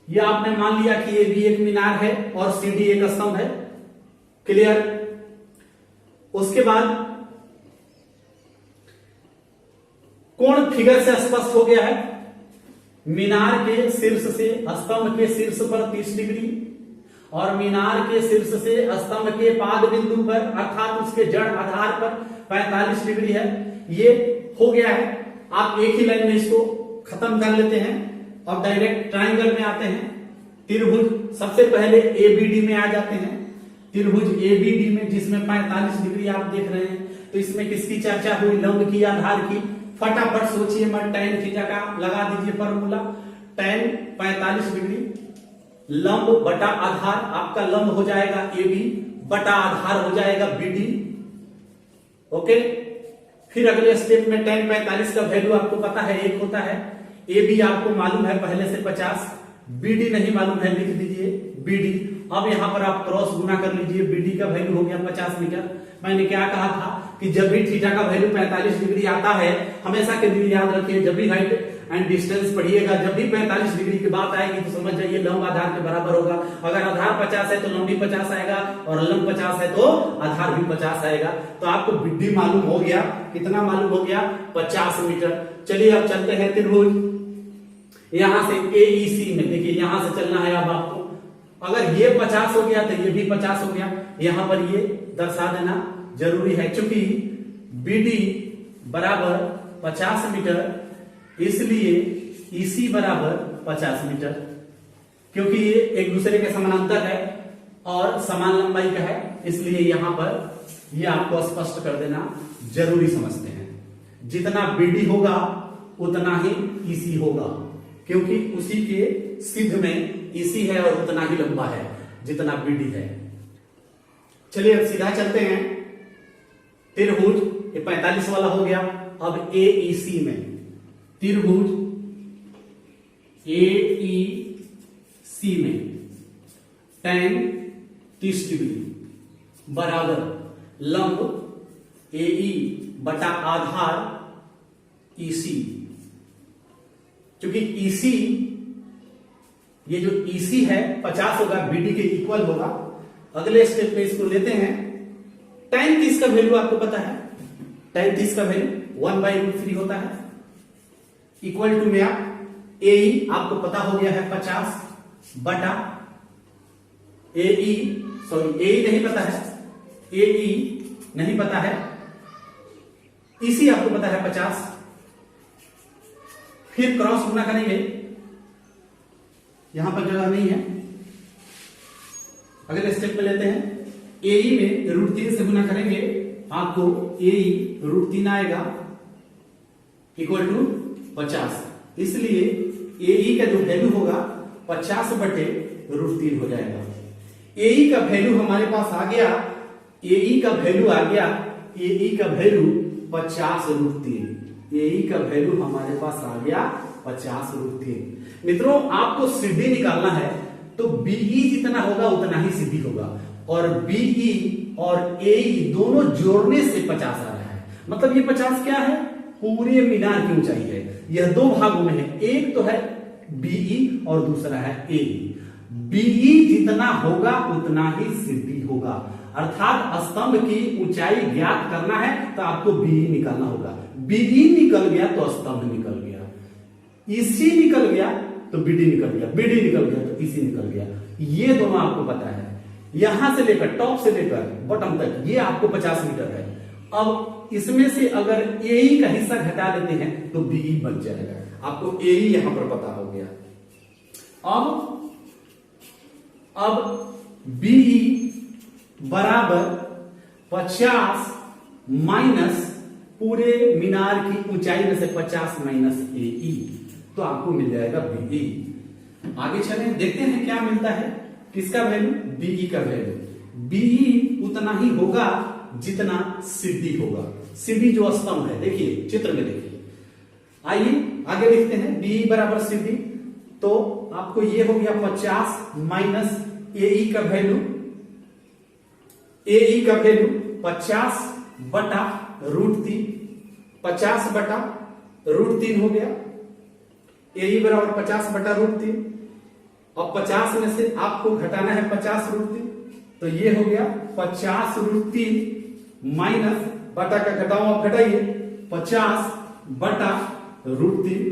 यह आपने मान लिया कि ये भी एक मीनार है और CD एक स्तंभ है। क्लियर? उसके बाद कोण फिगर से स्पष्ट हो गया है। मीनार के शीर्ष से स्तंभ के शीर्ष पर 30 डिग्री और मीनार के शीर्ष से स्तंभ के पाद बिंदु पर अर्थात उसके जड़ आधार पर 45 डिग्री है। ये हो गया है। आप एक ही लाइन में इसको खत्म कर लेते हैं। अब डायरेक्ट ट्रायंगल में आते हैं। त्रिभुज सबसे पहले ABD में आ जाते हैं। त्रिभुज ABD में जिसमें 45 डिग्री आप देख रहे हैं, तो इसमें किसकी चर्चा हुई? लंब की, आधार की। फटाफट सोचिए मत, tan थीटा का लगा दीजिए फॉर्मूला। tan 45 डिग्री लंब बटा आधार, आपका लंब हो जाएगा AB बटा आधार हो जाएगा BD। ओके, फिर अगले स्टेप में tan 45 का वैल्यू आपको पता है 1 होता है। AB आपको मालूम है पहले से 50, BD नहीं मालूम है, लिख दीजिए BD। अब यहां पर आप क्रॉस गुना कर लीजिए, BD का वैल्यू हो गया 50 मीटर। मैंने क्या कहा था कि जब भी थीटा का वैल्यू 45 डिग्री आता है, हमेशा के लिए याद रखिए, जब भी हाइट एंड डिस्टेंस पढ़िएगा, जब भी 45 डिग्री की बात आएगी तो समझ जाइए लंब आधार के बराबर होगा। अगर आधार 50 है तो लंब भी 50 आएगा और लंब 50 है तो आधार भी 50 आएगा। तो आपको BD मालूम हो गया, कितना मालूम हो गया? 50 मीटर। चलिए अब चलते हैं त्रिभुज। यहां से AEC में देखिए, यहां से चलना है अब आपको। अगर ये 50 हो गया तो ये भी 50 हो गया, यहां पर ये दर्शा देना जरूरी है। क्योंकि BD बराबर 50 मीटर, इसलिए EC बराबर 50 मीटर, क्योंकि ये एक दूसरे के समानांतर है और समान लंबाई का है, इसलिए यहां पर ये आपको स्पष्ट कर देना जरूरी समझते हैं। जितना BD होगा उतना ही EC होगा, क्योंकि उसी के सिद्ध में EC है और उतना ही लंबा है जितना BD है। चलिए अब सीधा चलते हैं। त्रिभुज ये 45 वाला हो गया। अब AEC में त्रिभुज AEC में tan 30 डिग्री बराबर लंब AE बटा आधार EC। क्योंकि EC, ये जो EC है 50 होगा, BD के इक्वल होगा। अगले स्टेप पे इसको लेते हैं। tan 30 का वैल्यू आपको पता है, tan 30 का वैल्यू 1/√3 होता है। इक्वल टू में आप AE आपको पता हो गया है 50 बटा AE, सॉरी AE नहीं पता है, AE नहीं पता है, EC आपको पता है 50। फिर क्रॉस गुना करेंगे, यहां पर जगह नहीं है, अगले स्टेप में लेते हैं। AE में √3 से गुना करेंगे, आपको AE √3 आएगा इक्वल टू 50। इसलिए AE का जो वैल्यू होगा 50 बटे √3 हो जाएगा। AE का वैल्यू हमारे पास आ गया, AE का वैल्यू आ गया, AE का वैल्यू 50√3। AE का वैल्यू हमारे पास आ गया 50√3। मित्रों आपको CD निकालना है तो BE जितना होगा उतना ही CD होगा, और BE और AE दोनों जोड़ने से 50 आ रहा है। मतलब ये 50 क्या है, पूरे मीनार की ऊंचाई है। यह दो भागों में है, एक तो है BE और दूसरा है AE। BE जितना होगा उतना ही CD होगा, अर्थात स्तंभ की ऊंचाई ज्ञात करना है तो आपको BE निकालना होगा। BE निकल गया तो स्तंभ निकल गया, EC निकल गया तो BD निकल गया, BD निकल गया तो EC निकल गया। ये दोनों आपको पता है, यहां से लेकर टॉप से लेकर बॉटम तक ये आपको 50 मीटर है। अब इसमें से अगर AE का हिस्सा घटा लेते हैं तो BE बच जाएगा, आपको AE यहां पर पता हो गया। अब BE बराबर 50 माइनस पूरे मीनार की ऊंचाई में से 50 माइनस AE, तो आपको मिल जाएगा BE। आगे चलें, देखते हैं क्या मिलता है, किसका वैल्यू, BE का वैल्यू। BE उतना ही होगा जितना CD होगा। CD जो स्तंभ है, देखिए चित्र में देखिए। आइए आगे लिखते हैं, BE बराबर CD, तो आपको ये हो गया 50 माइनस AE का वैल्यू, AE का वैल्यू 50 बटा √3, 50 बटा √3 हो गया। AE बराबर 50 बटा √3। अब 50 में से आपको घटाना है 50√3, तो ये हो गया 50√3 माइनस बटा का घटाओ, आप घटाइए 50 बटा √3।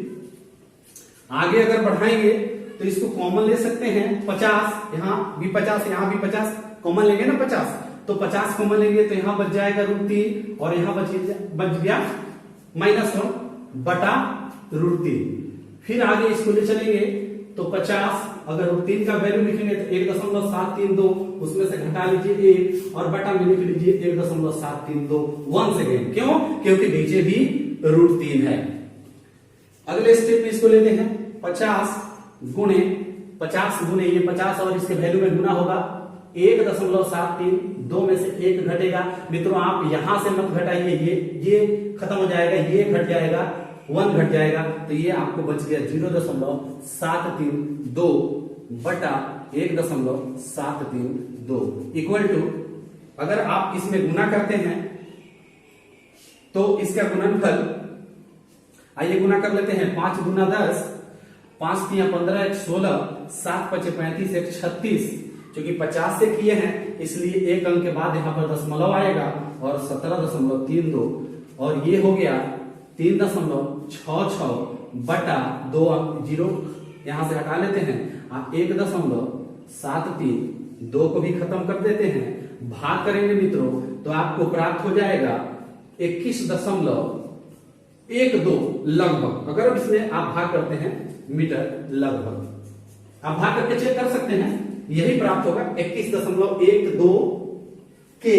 आगे अगर बढ़ाएंगे तो इसको कॉमन ले सकते हैं, 50 यहां भी 50, यहां भी 50 कॉमन लेंगे ना, 50 तो 50 कॉमन लेंगे तो यहां बच जाएगा √3 और यहां बच गया -1 बटा √3। फिर आगे इसको ले चलेंगे तो 50 अगर √3 का वैल्यू लिखेंगे तो 1.732, उसमें से घटा लीजिए 1 और बटा में लिख लीजिए 1.732 1 सेकेंड। क्यों? क्योंकि नीचे भी √3 है। अगले स्टेप में इसको लेते हैं 50 गुणे ये 50 और इसके वैल्यू में गुना होगा 1.73, 2 में से 1 घटेगा। मित्रों आप यहां से मत घटाइए, ये खत्म हो जाएगा, ये घट जाएगा, 1 घट जाएगा, तो ये आपको बच गया 0.732 बटा 1.732 इक्वल टू, अगर आप इसमें गुना करते हैं तो इसका गुणनफल, आइए गुना कर लेते हैं, 5 गुना 10, 5 तिया 15, 1 16, 7 पचे 35, 1 36। क्योंकि 50 से किए हैं इसलिए एक अंक के बाद यहां पर दशमलव आएगा और 17.32 और ये हो गया 3.66 बटा 2 जीरो यहां से हटा लेते हैं, 1.73, 2 को भी खत्म कर देते हैं, भाग करेंगे मित्रों तो आपको प्राप्त हो जाएगा 21.12 लगभग। अगर इसमें आप भाग करते हैं मीटर लगभग, आप भाग करके चेक कर सकते हैं, यही प्राप्त होगा 21.12 के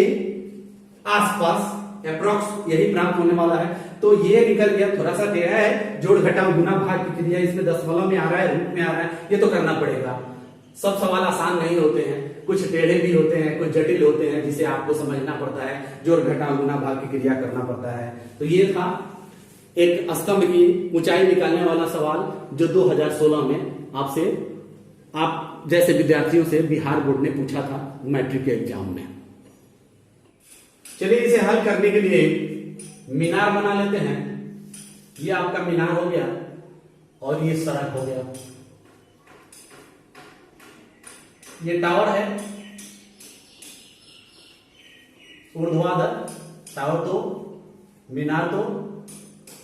आसपास अप्रोक्स यही प्राप्त होने वाला है। तो ये निकल गया, थोड़ा सा टेढ़ा है, जोड़ घटाव गुना भाग की क्रिया इसमें दशमलव में आ रहा है, रूट में आ रहा है, ये तो करना पड़ेगा। सब सवाल आसान नहीं होते हैं, कुछ टेढ़े भी होते हैं, कुछ जटिल होते हैं जिसे आपको समझना पड़ता है, जोड़ घटाव गुना भाग की क्रिया करना पड़ता है। तो ये था एक स्तंभ की ऊंचाई निकालने वाला सवाल जो 2016 में आपसे, आप जैसे विद्यार्थियों से बिहार बोर्ड ने पूछा था मैट्रिक के एग्जाम में। चलिए इसे हल करने के लिए मीनार बना लेते हैं। ये आपका मीनार हो गया और ये सड़क हो गया, ये टावर है ऊर्ध्वाधर, टावर तो मीनार तो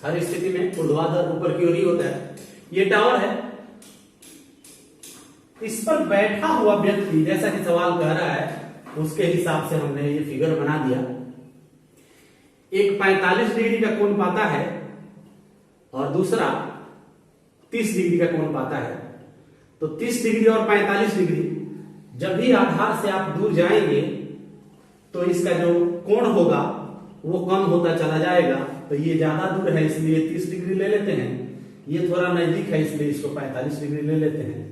हर स्थिति में ऊर्ध्वाधर ऊपर की ओर ही होता है। ये टावर है, इस पर बैठा हुआ व्यक्ति जैसा कि सवाल कह रहा है उसके हिसाब से हमने ये फिगर बना दिया। एक 45 डिग्री का कोण पाता है और दूसरा 30 डिग्री का कोण पाता है। तो 30 डिग्री और 45 डिग्री, जब भी आधार से आप दूर जाएंगे तो इसका जो कोण होगा वो कम होता चला जाएगा। तो ये ज्यादा दूर है इसलिए 30 डिग्री ले लेते हैं, ये थोड़ा नजदीक है इसलिए इसको 45 डिग्री ले लेते हैं।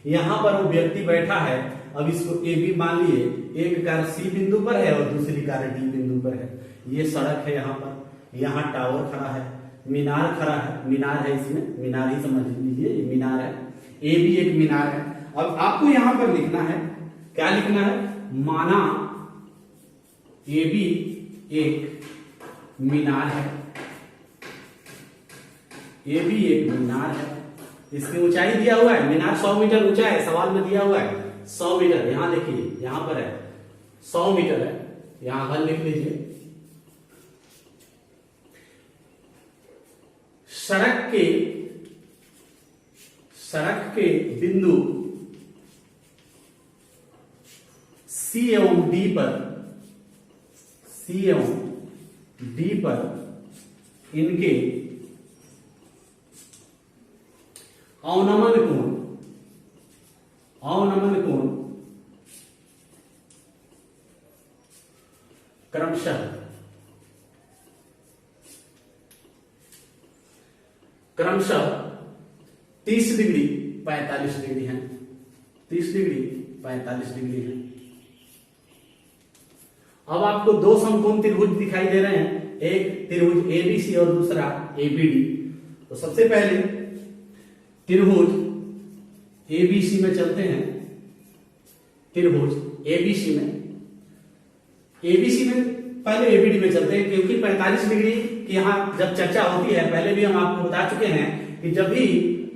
यहां पर वो व्यक्ति बैठा है अब इसको ए बी मान लिए, एक कार सी बिंदु पर है और दूसरी कार डी बिंदु पर है। ये सड़क है, यहाँ पर, यहाँ टावर खड़ा है, मीनार खड़ा है, मीनार है, इसमें मीनार ही समझ लीजिए, ये मीनार है, ए भी एक मीनार है। अब आपको यहां पर लिखना है, क्या लिखना है, माना ए बी एक मीनार है, ए भी एक मीनार है। इसकी ऊंचाई दिया हुआ है, मीनार 100 मीटर ऊंचा है, सवाल में दिया हुआ है 100 मीटर। यहां देखिए, यहां पर है 100 मीटर है, यहां हल लिख लीजिए। सड़क के बिंदु सी एवं डी पर इनके अवनमन कोण क्रमशः 30 डिग्री 45 डिग्री है, 30 डिग्री 45 डिग्री है। अब आपको दो समकोण त्रिभुज दिखाई दे रहे हैं, एक त्रिभुज एबीसी और दूसरा एबीडी। तो सबसे पहले त्रिभुज एबीसी में चलते हैं। त्रिभुज एबीसी में पहले एबीडी में चलते हैं, क्योंकि 45 डिग्री की यहाँ जब चर्चा होती है, पहले भी हम आपको बता चुके हैं कि जब भी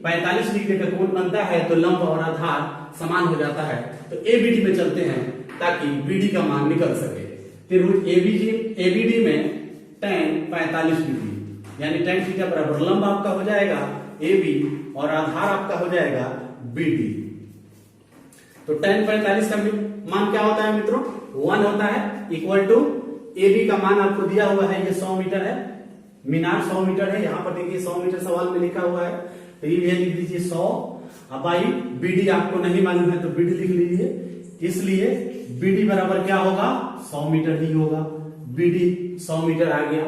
45 डिग्री का कोण बनता है तो लंब और आधार समान हो जाता है। तो एबीडी में चलते हैं ताकि बीडी का मान निकल सके। त्रिभुज एबीडी में tan 45 डिग्री यानी tan थीटा बराबर लंब आपका हो जाएगा AB और आधार आपका हो जाएगा BD। तो tan 45 का मान क्या होता है मित्रों, 1 होता है, इक्वल टू AB का मान आपको दिया हुआ है, ये 100 मीटर है, मीनार 100 मीटर है, यहाँ पर देखिए 100 मीटर सवाल में लिखा हुआ है, तो ये लिख लीजिए 100। अब आई BD आपको नहीं मालूम है तो BD लिख लीजिए, इसलिए BD बराबर क्या होगा, 100 मीटर ही होगा। BD 100 मीटर आ गया।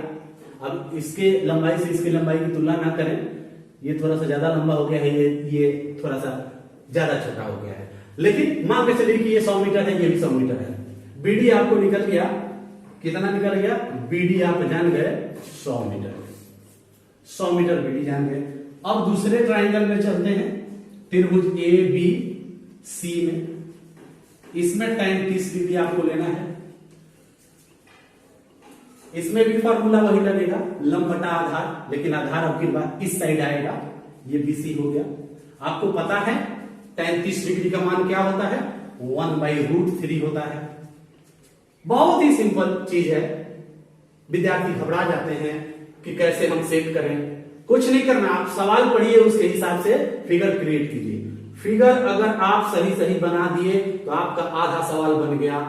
अब इसके लंबाई से इसकी लंबाई की तुलना ना करें, ये थोड़ा सा ज्यादा लंबा हो गया है, ये थोड़ा सा ज्यादा छोटा हो गया है, लेकिन मान के चलिए कि ये 100 मीटर है, ये भी 100 मीटर है। BD आपको निकल गया, कितना निकल गया, BD आप जान गए 100 मीटर, 100 मीटर BD जान गए। अब दूसरे ट्राइंगल में चलते हैं, त्रिभुज ABC में, इसमें tan 30 डिग्री आपको लेना है। इसमें भी फॉर्मूला वही लगेगा, लंब बटा आधार, लेकिन आधार अब की बार इस साइड आएगा, ये BC हो गया। आपको पता है tan 30 डिग्री का मान क्या होता है, 1/√3 होता है। बहुत ही सिंपल चीज है, विद्यार्थी घबरा जाते हैं कि कैसे हम सेट करें। कुछ नहीं करना, आप सवाल पढ़िए, उसके हिसाब से फिगर क्रिएट कीजिए। फिगर अगर आप सही बना दिए तो आपका आधा सवाल बन गया।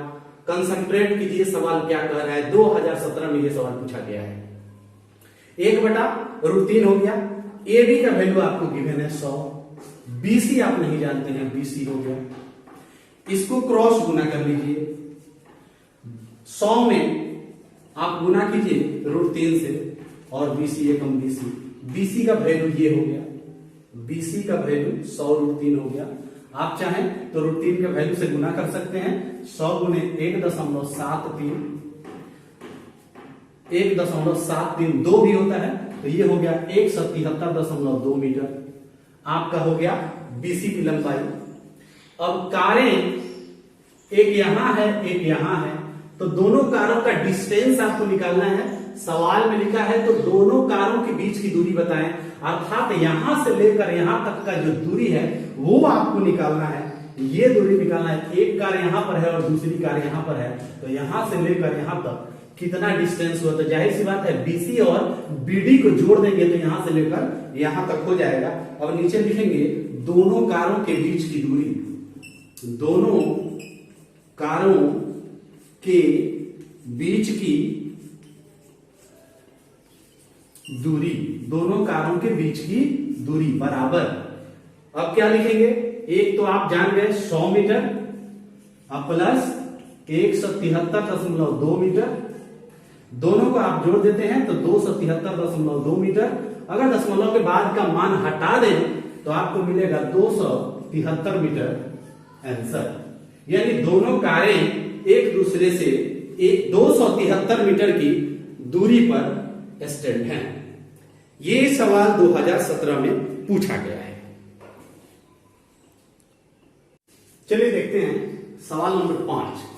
कंसंट्रेट कीजिए, सवाल क्या कह रहा है। 2017 में ये सवाल पूछा गया है। 1/√3 हो गया। AB का वैल्यू आपको गिवन है 100, BC आप नहीं जानते हैं, BC हो गया। इसको क्रॉस गुना कर लीजिए, 100 में आप गुना कीजिए √3 से और BC एकम BC का वैल्यू ये हो गया, BC का वैल्यू 100√3 हो गया। आप चाहें तो √3 के वैल्यू से गुना कर सकते हैं। 100 गुने 1.73 2 भी होता है, तो ये हो गया 177.2 मीटर आपका हो गया BC की लंबाई। अब कारें एक यहां है, एक यहां है, तो दोनों कारों का डिस्टेंस आपको निकालना है। सवाल में लिखा है तो दोनों कारों के बीच की दूरी बताएं, अर्थात यहां से लेकर यहां तक का जो दूरी है वो आपको निकालना है। ये दूरी निकालना है, एक कार यहां पर है और दूसरी कार यहां पर है, तो यहां से लेकर यहां तक कितना डिस्टेंस हुआ, तो जाहिर सी बात है BC और BD को जोड़ देंगे तो यहां से लेकर यहां तक हो जाएगा। अब नीचे लिखेंगे दोनों कारों के बीच की दूरी, दोनों कारों के बीच की दूरी, दोनों कारों के बीच की दूरी बराबर। अब क्या लिखेंगे, एक तो आप जान गए 100 मीटर अब प्लस 173.2 मीटर, दोनों को आप जोड़ देते हैं तो 273.2 मीटर। अगर दशमलव के बाद का मान हटा दें तो आपको मिलेगा 273 मीटर आंसर। यानी दोनों कारें एक दूसरे से 273 मीटर की दूरी पर स्टैंड हैं। ये सवाल 2017 में पूछा गया है। चलिए देखते हैं सवाल नंबर 5।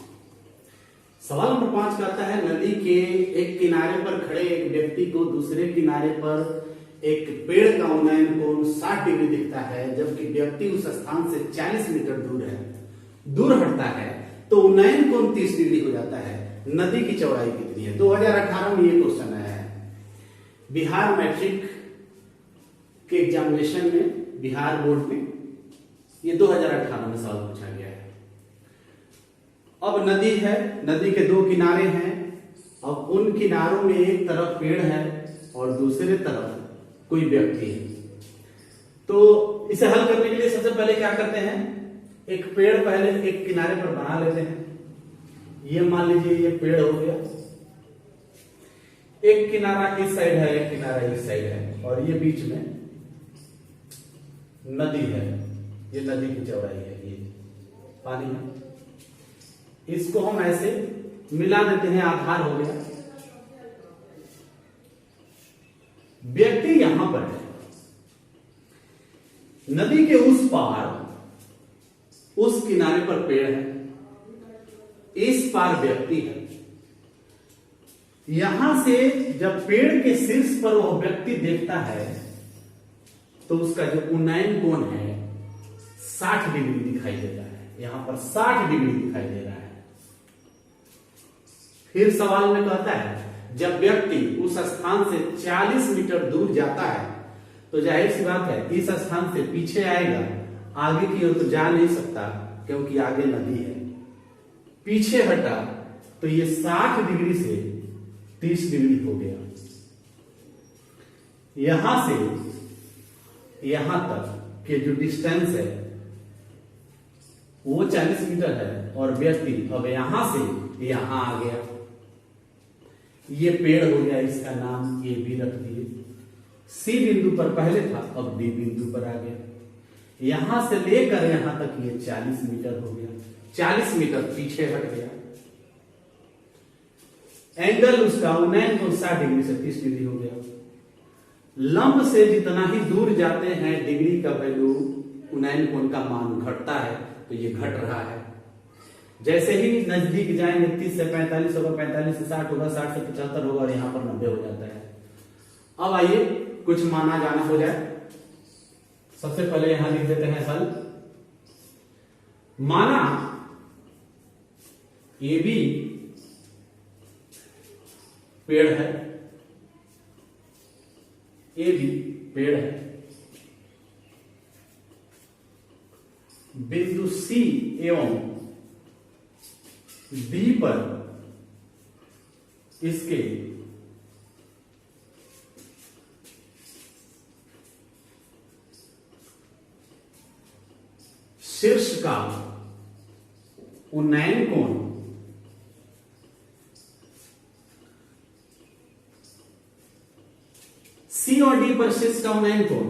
सवाल नंबर 5 कहता है नदी के एक किनारे पर खड़े एक व्यक्ति को दूसरे किनारे पर एक पेड़ का उन्नयन कोण 60 डिग्री दिखता है, जबकि व्यक्ति उस स्थान से 40 मीटर दूर हटता है तो उन्नयन कोण 30 डिग्री हो जाता है। नदी की चौड़ाई कितनी है? 2018 में ये क्वेश्चन आया है। बिहार मैट्रिक के एग्जामिनेशन में, बिहार बोर्ड में ये 2018 में सवाल पूछा गया है। अब नदी है, नदी के 2 किनारे हैं। अब उन किनारों में एक तरफ पेड़ है और दूसरे तरफ कोई व्यक्ति है। तो इसे हल करने के लिए सबसे पहले क्या करते हैं, एक पेड़ पहले एक किनारे पर बना लेते हैं। ये मान लीजिए ये पेड़ हो गया, एक किनारा इस साइड है, एक किनारा इस साइड है, और ये बीच में नदी है। ये नदी की चौड़ाई है, ये पानी है। इसको हम ऐसे मिला देते हैं, आधार हो गया। व्यक्ति यहां पर है, नदी के उस पार उस किनारे पर पेड़ है, इस पार व्यक्ति है। यहां से जब पेड़ के शीर्ष पर वह व्यक्ति देखता है तो उसका जो उन्नयन कोण है 60 डिग्री दिखाई देता है। यहां पर 60 डिग्री दिखाई दे रहा है। फिर सवाल में कहता है जब व्यक्ति उस स्थान से 40 मीटर दूर जाता है तो जाहिर सी बात है इस स्थान से पीछे आएगा, आगे की ओर तो जा नहीं सकता क्योंकि आगे नदी है। पीछे हटा तो ये 60 डिग्री से 30 डिग्री हो गया। यहां से यहां तक के जो डिस्टेंस है वो 40 मीटर है और व्यक्ति अब यहां से यहां आ गया। ये पेड़ हो गया, इसका नाम ए बी रख दिए। सी बिंदु पर पहले था, अब डी बिंदु पर आ गया। यहां से लेकर यहां तक ये 40 मीटर हो गया। 40 मीटर पीछे हट गया। एंगल उसका उन्नयन कोण 60 डिग्री से 30 डिग्री हो गया। लंब से जितना ही दूर जाते हैं डिग्री का वैल्यू, उन्नयन कोण का मान घटता है, तो ये घट रहा है। जैसे ही नजदीक जाएंगे 30 से 45 होगा, 45 से 60 होगा, 60 से 75 होगा और यहां पर 90 हो जाता है। अब आइए कुछ माना जाना हो जाए। सबसे पहले यहां लिख देते हैं हल। माना ए बी पेड़ है, ए बी पेड़ है, बिंदु सी एवं डी पर इसके शीर्ष का उन्नयन कोण सी और डी पर शीर्ष का उन्नयन कोण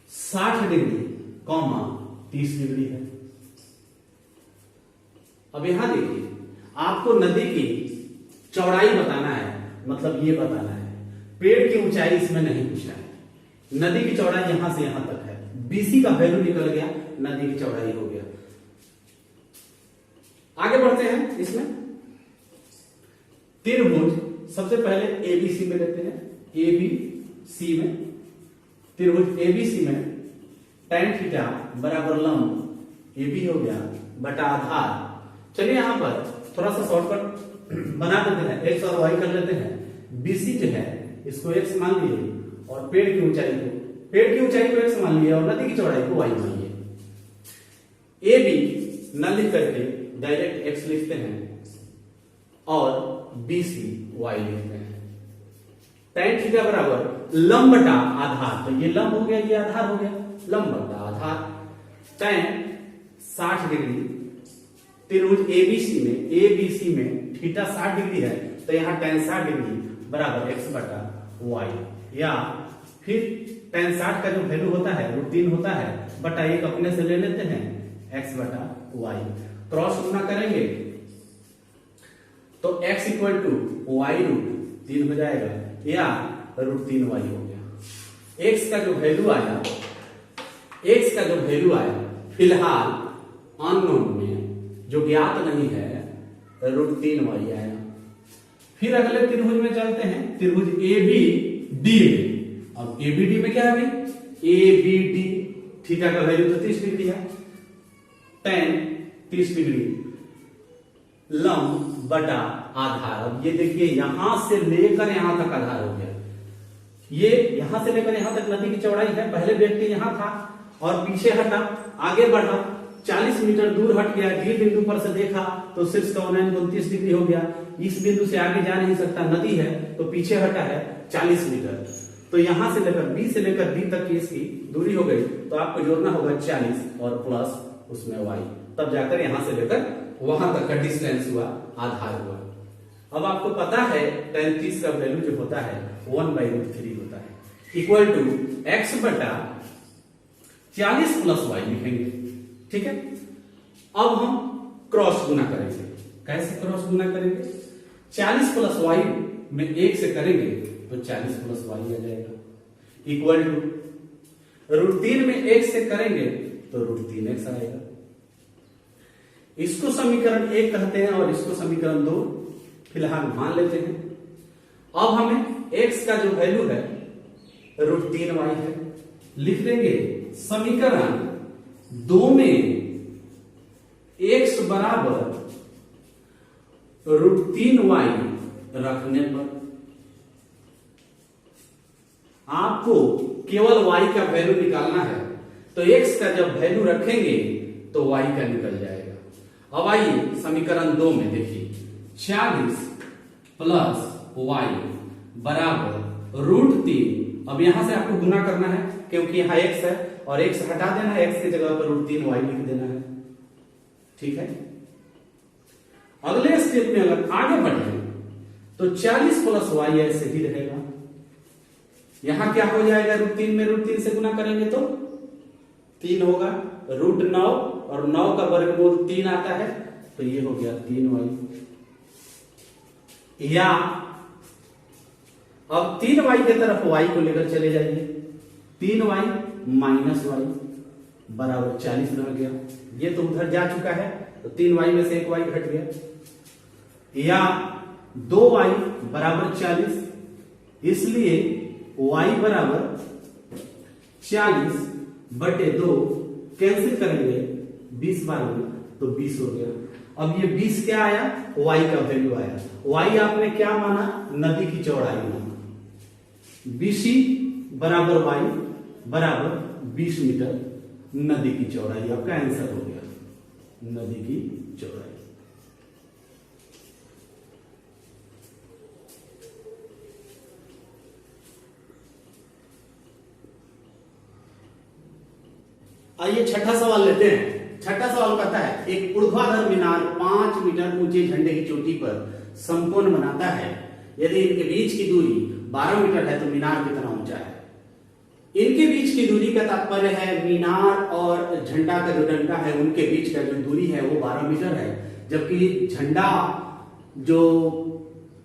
60 डिग्री, 30 डिग्री है। अब यहां देखिए, आपको नदी की चौड़ाई बताना है, मतलब ये बताना है। पेड़ की ऊंचाई इसमें नहीं पूछा है। नदी की चौड़ाई यहां से यहां तक है। बीसी का वैल्यू निकल गया, नदी की चौड़ाई हो गया। आगे बढ़ते हैं। इसमें त्रिभुज सबसे पहले एबीसी में लेते हैं। एबीसी में त्रिभुज एबीसी में tan थीटा बराबर लंब AB हो गया बटा आधार। चलिए यहां पर थोड़ा सा शॉर्टकट बना देते हैं, x और y कर लेते हैं। BC जो है इसको x मान लिए और पेड़ की ऊंचाई को x मान लिया और नदी की चौड़ाई को y मान लिया। AB न लिख करके डायरेक्ट x लिखते हैं और BC y लिखते हैं। tan थीटा बराबर लंब बटा आधार, तो ये लंब हो गया, ये आधार हो गया। लंब बटा आधार tan 60 डिग्री त्रिभुज एबीसी में थीटा 60 डिग्री है, तो यहां tan 60 डिग्री बराबर x बटा y, या फिर tan 60 का जो वैल्यू होता है वो 3 होता है बटा 1 अपने से ले लेते हैं, x बटा y। क्रॉस गुना करेंगे तो x equal to y root 3 हो जाएगा या रूट 3y हो गया। x का जो वैल्यू आया, x का जो वैल्यू आया फिलहाल अननोन में जो ज्ञात नहीं है रूट 3y आया। फिर अगले त्रिभुज में चलते हैं, त्रिभुज ABD में। अब ABD में क्या है भाई, ABD थीटा का वैल्यू तो 30 डिग्री है, tan 30 डिग्री लंब बटा आधार। अब ये देखिए यहां से लेकर यहां तक आधार हो गया, ये यहां से लेकर यहां तक नदी की चौड़ाई है। पहले व्यक्ति यहां था और पीछे हटा, आगे बढ़ा, 40 मीटर दूर हट गया, डी बिंदु पर से देखा तो शीर्ष का 29 डिग्री हो गया। इस बिंदु से आगे जा नहीं सकता, नदी है तो पीछे हटा है 40 मीटर। तो यहां से लेकर बी से लेकर डी तक की इसकी दूरी हो गई, तो आपको जोड़ना होगा 40 और प्लस उसमें y, तब जाकर यहां से लेकर वहां तक का डिस्टेंस हुआ, आधार हुआ। अब आपको पता है tan 30 का वैल्यू जो होता है 1/√3 होता है, इक्वल टू x बटा 40 प्लस y लिखेंगे। ठीक है, अब हम क्रॉस गुना करेंगे। कैसे क्रॉस गुना करेंगे, 40 प्लस y में 1 से करेंगे तो 40 प्लस y आ जाएगा, इक्वल टू √3 में 1 से करेंगे तो √3x आएगा। इसको समीकरण 1 कहते हैं और इसको समीकरण 2 फिलहाल मान लेते हैं। अब हमें x का जो वैल्यू है √3y है, लिख देंगे समीकरण 2 में x बराबर √3y रखने पर आपको केवल y का वैल्यू निकालना है, तो x का जब वैल्यू रखेंगे तो y का निकल जाएगा। अब आइए समीकरण 2 में देखिए, 40 प्लस y बराबर √3। अब यहां से आपको गुना करना है क्योंकि यहां x है और x हटा देना है, x की जगह पर √3y लिख देना है। ठीक है, अगले स्टेप में अगर आगे बढ़े तो 40 प्लस y ऐसे ही रहेगा। यहां क्या हो जाएगा, √3 में √3 से गुना करेंगे तो 3 होगा, √9 और 9 का वर्गमूल 3 आता है, तो ये हो गया 3y। या अब 3y की तरफ y को लेकर चले जाइए, 3y माइनस y बराबर 40 रह गया। ये तो उधर जा चुका है तो 3y में से 1y घट गया, या 2y बराबर 40, इसलिए y बराबर 40 बटे 2 कैंसिल करेंगे 20 बार में तो 20 हो गया। अब ये 20 क्या आया, y का वैल्यू आया। y आपने क्या माना, नदी की चौड़ाई माना। BC बराबर y बराबर 20 मीटर नदी की चौड़ाई, आपका आंसर हो गया नदी की चौड़ाई। आइए छठा सवाल लेते हैं। छठा सवाल कहता है, एक ऊर्ध्वाधर मीनार 5 मीटर ऊंचे झंडे की चोटी पर समकोण बनाता है। यदि इनके बीच की दूरी 12 मीटर है तो मीनार कितना ऊंचा है। इनके बीच की दूरी का तात्पर्य है मीनार और झंडा का जो डंडा है उनके बीच का जो दूरी है वो 12 मीटर है, जबकि झंडा जो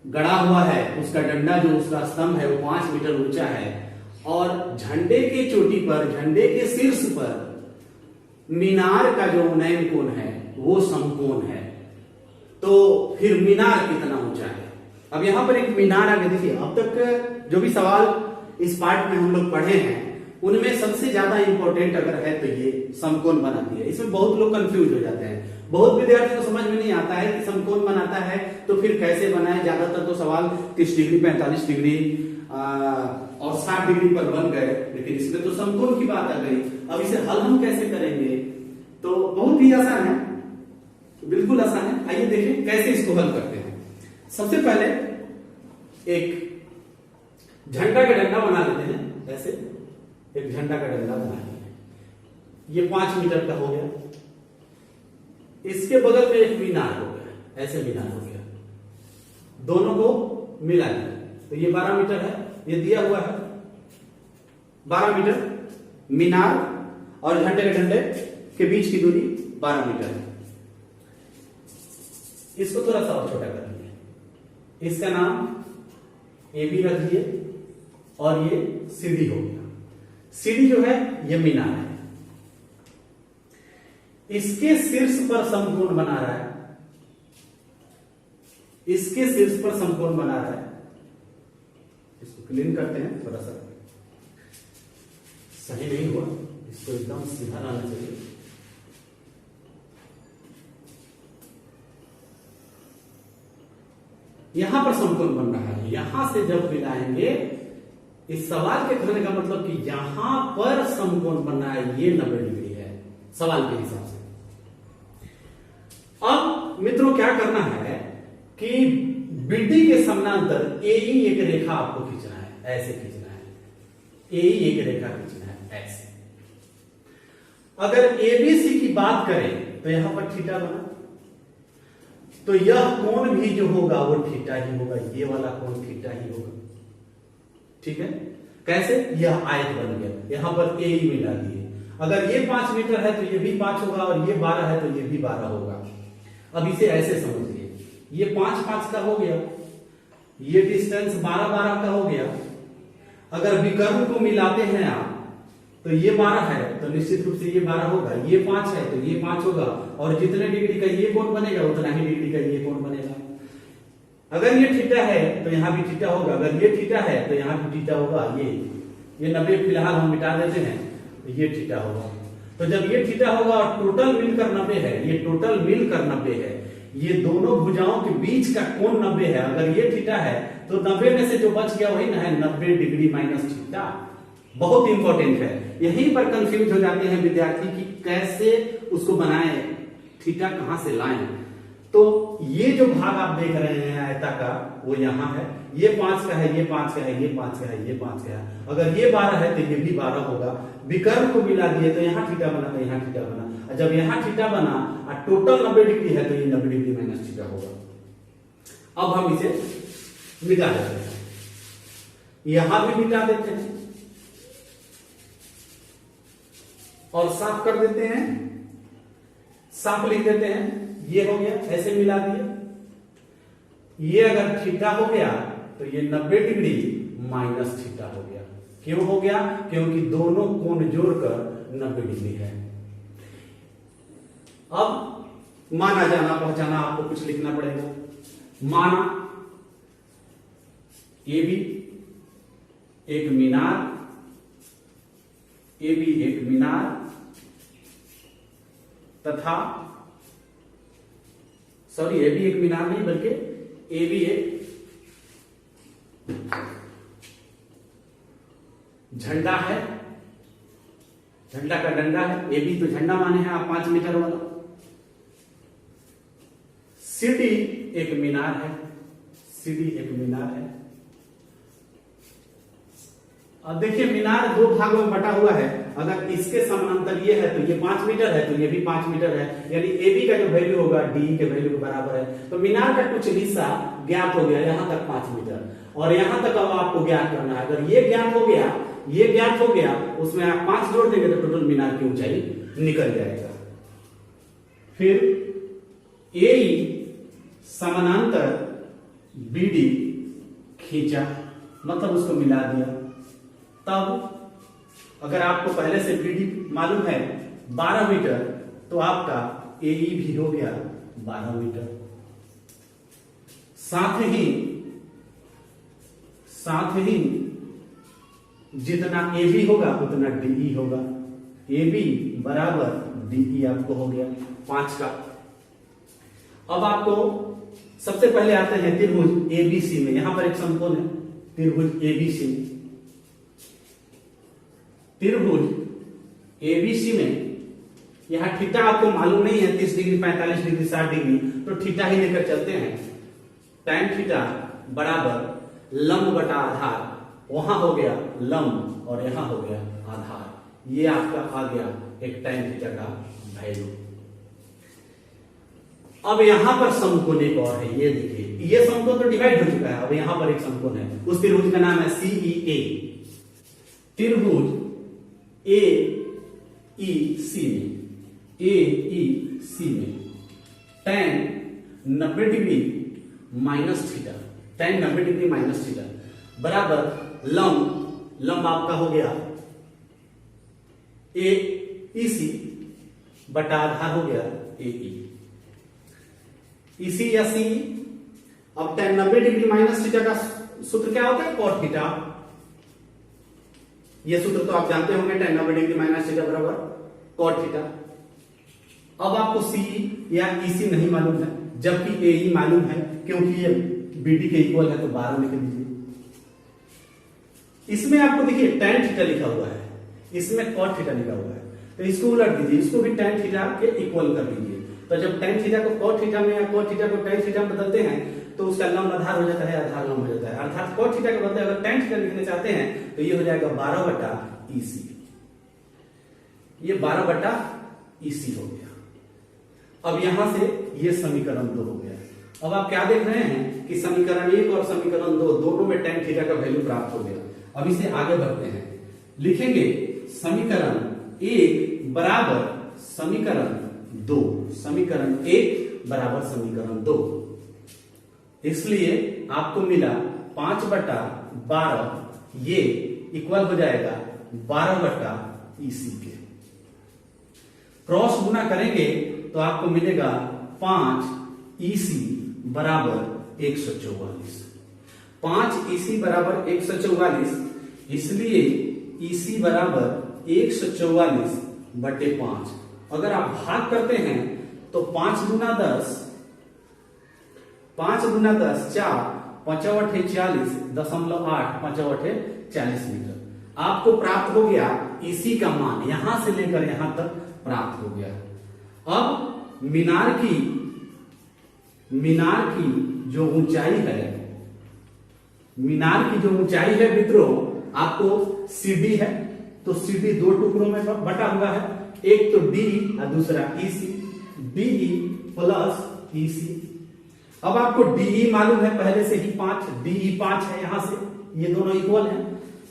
गड़ा हुआ है उसका डंडा जो उसका स्तंभ है वो 5 मीटर ऊंचा है, और झंडे के चोटी पर, झंडे के शीर्ष पर मीनार का जो उन्नयन कोण है वो समकोण है। तो फिर मीनार कितना ऊंचा है। अब यहां पर एक मीनार आगे देखिए, अब तक जो भी सवाल इस पार्ट में हम लोग पढ़े हैं उनमें सबसे ज्यादा इंपॉर्टेंट अगर है तो ये समकोण बनाती है। इसमें बहुत लोग कंफ्यूज हो जाते हैं, बहुत विद्यार्थियों को समझ में नहीं आता है कि समकोण बनाता है तो फिर कैसे बनाए। ज्यादातर तो सवाल 30 डिग्री 45 डिग्री और 60 डिग्री पर बन गए, लेकिन इसमें तो समकोण की बात आ गई। अब इसे हल हम कैसे करेंगे, तो बहुत ही आसान है, बिल्कुल आसान है। आइए देखें कैसे इसको हल करते हैं। सबसे पहले एक झंडा का डंडा बना लेते हैं। ऐसे एक झंडा का डंडा बना लिया, ये 5 मीटर का हो गया। इसके बगल में एक मीनार हो गया, ऐसे मीनार हो गया, दोनों को मिला लिया तो ये 12 मीटर है, ये दिया हुआ है 12 मीटर। मीनार और झंडे के डंडे के बीच की दूरी 12 मीटर है। इसको थोड़ा सा और छोटा कर लीजिए, इसका नाम AB रख दिए और ये सीढ़ी हो गया। सीढ़ी जो है ये मीनार है, इसके शीर्ष पर समकोण बना रहा है, इसके शीर्ष पर समकोण बना रहा है। इसको क्लीन करते हैं, थोड़ा सा सही नहीं हुआ, इसको एकदम सीधा लाना चाहिए। यहां पर समकोण बन रहा है, यहां से जब मिलाएंगे, इस सवाल के कहने का मतलब कि यहां पर समकोण बन रहा है, ये 90 डिग्री है सवाल के हिसाब से। अब मित्रों क्या करना है कि BD के समानांतर AE एक रेखा आपको खींचना है, ऐसे खींचना है, AE एक रेखा खींचना है ऐसे। अगर ABC की बात करें तो यहां पर थीटा बना, तो यह कोण भी जो होगा वो थीटा ही होगा, ये वाला कोण थीटा ही होगा। ठीक है, कैसे? यह आयत बन गया, यहां पर AE मिला दिए। अगर ये 5 मीटर है तो ये भी 5 होगा, और ये 12 है तो ये भी 12 होगा। अब इसे ऐसे समझिए, ये 5-5 का हो गया, ये डिस्टेंस 12-12 का हो गया। अगर विकर्ण को मिलाते हैं आप तो ये 12 है तो निश्चित रूप से ये 12 होगा, ये 5 है तो ये 5 होगा, और जितने डिग्री का ये कोण बनेगा उतना ही डिग्री का ये कोण बनेगा। अगर ये थीटा है तो यहां भी थीटा होगा, अगर ये थीटा है तो यहां भी थीटा होगा। ये 90 फिलहाल हम मिटा देते हैं, तो ये थीटा होगा। तो जब ये थीटा होगा और टोटल मिलकर 90 है, ये टोटल मिलकर 90 है, ये दोनों भुजाओं के बीच का कोण 90 है। अगर ये थीटा है तो 90 में से जो बच गया वही ना है 90 डिग्री माइनस थीटा। बहुत इंपॉर्टेंट है, यहीं पर कंफ्यूज हो जाते हैं विद्यार्थी कि कैसे उसको बनाएं, थीटा कहां से लाएं। तो ये जो भाग आप देख रहे हैं आयताकार, वो यहां है, ये 5 का है, ये 5 का है, ये 5 का है, ये 5 का है। अगर ये 12 है तो ये भी 12 होगा। विकर्ण को मिला दिए तो यहाँ थीटा बना, तो यहाँ थीटा बना, और जब यहाँ थीटा बना और टोटल 90 डिग्री है तो ये 90 डिग्री माइनस थीटा होगा। अब हम इसे मिटा देते हैं, यहां भी मिटा देते हैं और साफ कर देते हैं, साफ लिख देते हैं। ये हो गया, ऐसे मिला दिए। ये अगर थीटा हो गया तो ये 90 डिग्री माइनस थीटा हो गया। क्यों हो गया? क्योंकि दोनों कोण जोड़कर 90 डिग्री है। अब माना जाना पहचाना आपको कुछ लिखना पड़ेगा। माना AB एक मीनार, AB एक मीनार तथा सॉरी AB एक मीनार नहीं बल्कि AB एक झंडा है, झंडा का डंडा है। AB तो झंडा माने हैं आप 5 मीटर वाला। CD एक मीनार है, CD एक मीनार है। अब देखिए मीनार 2 भागों में बटा हुआ है। अगर इसके समानांतर ये है तो ये 5 मीटर है, तो ये भी 5 मीटर है, यानी AB का जो वैल्यू होगा DE के वैल्यू के बराबर है। तो मीनार का कुछ हिस्सा ज्ञात हो गया, यहां तक 5 मीटर, और यहां तक अब आपको ज्ञात करना है। अगर ये ज्ञात हो गया, ये ज्ञात हो गया, उसमें आप 5 जोड़ देंगे तो टोटल मीनार की ऊंचाई निकल जाएगा। फिर AE समानांतर BD खींचा, मतलब उसको मिला दिया। तब अगर आपको पहले से BD मालूम है 12 मीटर, तो आपका AE भी हो गया 12 मीटर। साथ ही जितना AB होगा उतना DE होगा। AB बराबर DE आपको हो गया 5 का। अब आपको सबसे पहले आते हैं त्रिभुज ABC में। यहां पर एक समकोण है, त्रिभुज ABC। त्रिभुज ABC में यहां थीटा आपको मालूम नहीं है, 30 डिग्री 45 डिग्री 60 डिग्री, तो थीटा ही लेकर चलते हैं। tan थीटा बराबर लंब बटा आधार, वहां हो गया लंब और यहां हो गया आधार। ये आपका आ गया एक tan थीटा का वैल्यू। अब यहां पर समकोण एक और है, ये देखिए, ये समकोण तो डिवाइड हो चुका है। अब यहां पर एक समकोण है, उस त्रिभुज का नाम है CEA। त्रिभुज AEC में AEC में tan 90 degree minus theta, tan 90 degree minus theta बराबर लंब आपका हो गया AEC बटा आधार हो गया AE। EC या CE, अब tan 90 डिग्री माइनस थीटा का सूत्र क्या होता है? cot theta. ये सूत्र तो आप जानते होंगे, tan 90 डिग्री माइनस थीटा बराबर cot थीटा। अब आपको CE या EC नहीं मालूम है, जबकि AE मालूम है, क्योंकि ये BD के इक्वल है, तो 12 लिख दीजिए। इसमें आपको देखिए tan थीटा लिखा हुआ है, इसमें cot थीटा लिखा हुआ है, तो इसको उलट दीजिए, इसको भी tan थीटा के इक्वल कर दीजिए। तो जब tan थीटा को cot थीटा में या cot थीटा को tan थीटा में बदलते हैं तो उसका लंब आधार हो जाता है, आधार लंब हो जाता है। अर्थात cot थीटा के बदले अगर tan थीटा लिखना चाहते हैं तो ये हो जाएगा 12 बटा EC। ये 12 बटा EC हो गया। अब यहां से ये समीकरण 2 हो गया। अब आप क्या देख रहे हैं कि समीकरण 1 और समीकरण 2 दोनों में tan थीटा का वैल्यू प्राप्त हो गया। अब इसे आगे बढ़ते हैं, लिखेंगे समीकरण 1 बराबर समीकरण 2, समीकरण 1 बराबर समीकरण 2। इसलिए आपको मिला 5 बटा 12, ये इक्वल हो जाएगा 12 बटा EC के। क्रॉस गुना करेंगे तो आपको मिलेगा 5 EC बराबर 144। 5 EC बराबर 144, इसलिए EC बराबर 144 बटे 5। अगर आप भाग करते हैं तो 5 गुना 10 4, 5 8 40, 0.8, 5 8 40 मीटर। आपको प्राप्त हो गया EC का मान, यहां से लेकर यहां तक प्राप्त हो गया। अब मीनार की जो ऊंचाई है, मीनार की जो ऊंचाई है मित्रों, आपको CD है, तो CD 2 टुकड़ों में बटा हुआ है, एक तो D और दूसरा EC, DE प्लस EC। अब आपको DE मालूम है पहले से ही 5, DE 5 है, यहां से ये दोनों इक्वल हैं,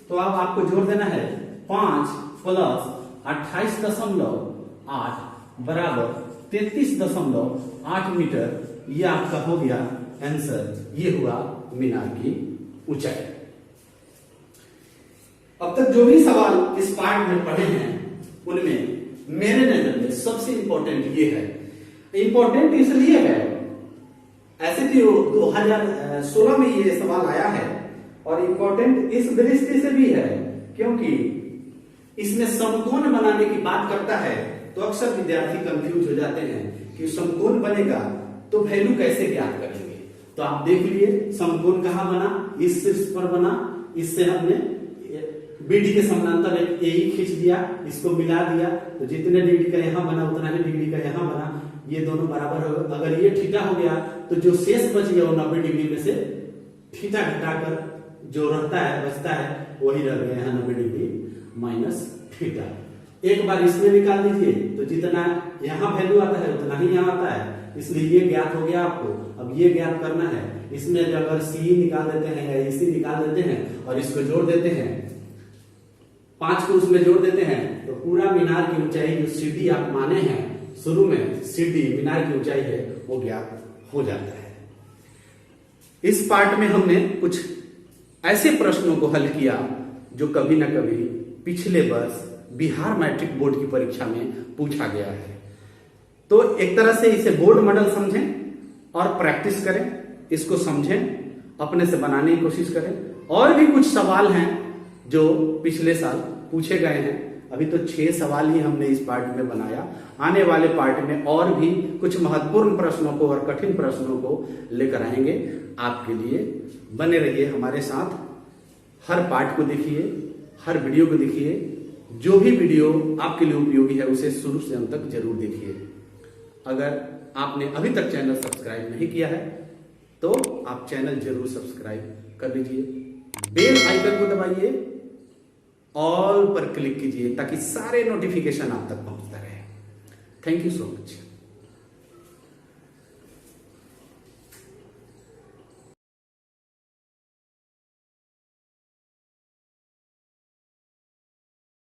तो अब आपको जोड़ देना है 5 प्लस 28.8 बराबर 33.8 मीटर। ये आपका हो गया आंसर, ये हुआ मीनार की ऊंचाई। अब तक जो भी सवाल इस पार्ट में पढ़े हैं उनमें मेरे नजर में सबसे इंपॉर्टेंट ये है। इंपॉर्टेंट इसलिए है, ऐसे तो 2016 में ये सवाल आया है, और इंपॉर्टेंट इस दृष्टि से भी है क्योंकि इसमें समकोण बनाने की बात करता है, तो अक्सर विद्यार्थी कंफ्यूज हो जाते हैं कि समकोण बनेगा तो वैल्यू कैसे ज्ञात करेंगे। तो आप देख लिए समकोण कहां बना, इस शीर्ष पर बना, इससे हमने BD के समानांतर एक AE खींच दिया, इसको मिला दिया, तो जितने डिग्री का यहां बना उतना ही डिग्री का यहां बना, ये दोनों बराबर हो। अगर ये थीटा हो गया तो जो शेष बच गया वो 90 डिग्री में से थीटा घटाकर जो रहता है बचता है वही रह गया यहाँ 90 डिग्री माइनस थीटा। एक बार इसमें निकाल दीजिए तो जितना यहाँ वैल्यू आता है उतना ही यहाँ आता है, इसलिए ये ज्ञात हो गया आपको। अब ये ज्ञात करना है, इसमें अगर CE निकाल देते हैं या EC निकाल देते हैं और इसको जोड़ देते हैं, 5 को उसमें जोड़ देते हैं, तो पूरा मीनार की ऊंचाई जो CD आप माने हैं शुरू में, CD मीनार की ऊंचाई है, वो ज्ञात हो जाता है। इस पार्ट में हमने कुछ ऐसे प्रश्नों को हल किया जो कभी ना कभी पिछले वर्ष बिहार मैट्रिक बोर्ड की परीक्षा में पूछा गया है। तो एक तरह से इसे बोर्ड मॉडल समझें और प्रैक्टिस करें, इसको समझें, अपने से बनाने की कोशिश करें। और भी कुछ सवाल हैं जो पिछले साल पूछे गए हैं, अभी तो 6 सवाल ही हमने इस पार्ट में बनाया। आने वाले पार्ट में और भी कुछ महत्वपूर्ण प्रश्नों को और कठिन प्रश्नों को लेकर आएंगे आपके लिए। बने रहिए हमारे साथ, हर पार्ट को देखिए, हर वीडियो को देखिए, जो भी वीडियो आपके लिए उपयोगी है उसे शुरू से अंत तक जरूर देखिए। अगर आपने अभी तक चैनल सब्सक्राइब नहीं किया है तो आप चैनल जरूर सब्सक्राइब कर लीजिए, बेल आइकन को दबाइए, ऑल पर क्लिक कीजिए ताकि सारे नोटिफिकेशन आप तक पहुंचता रहे। Thank you so much.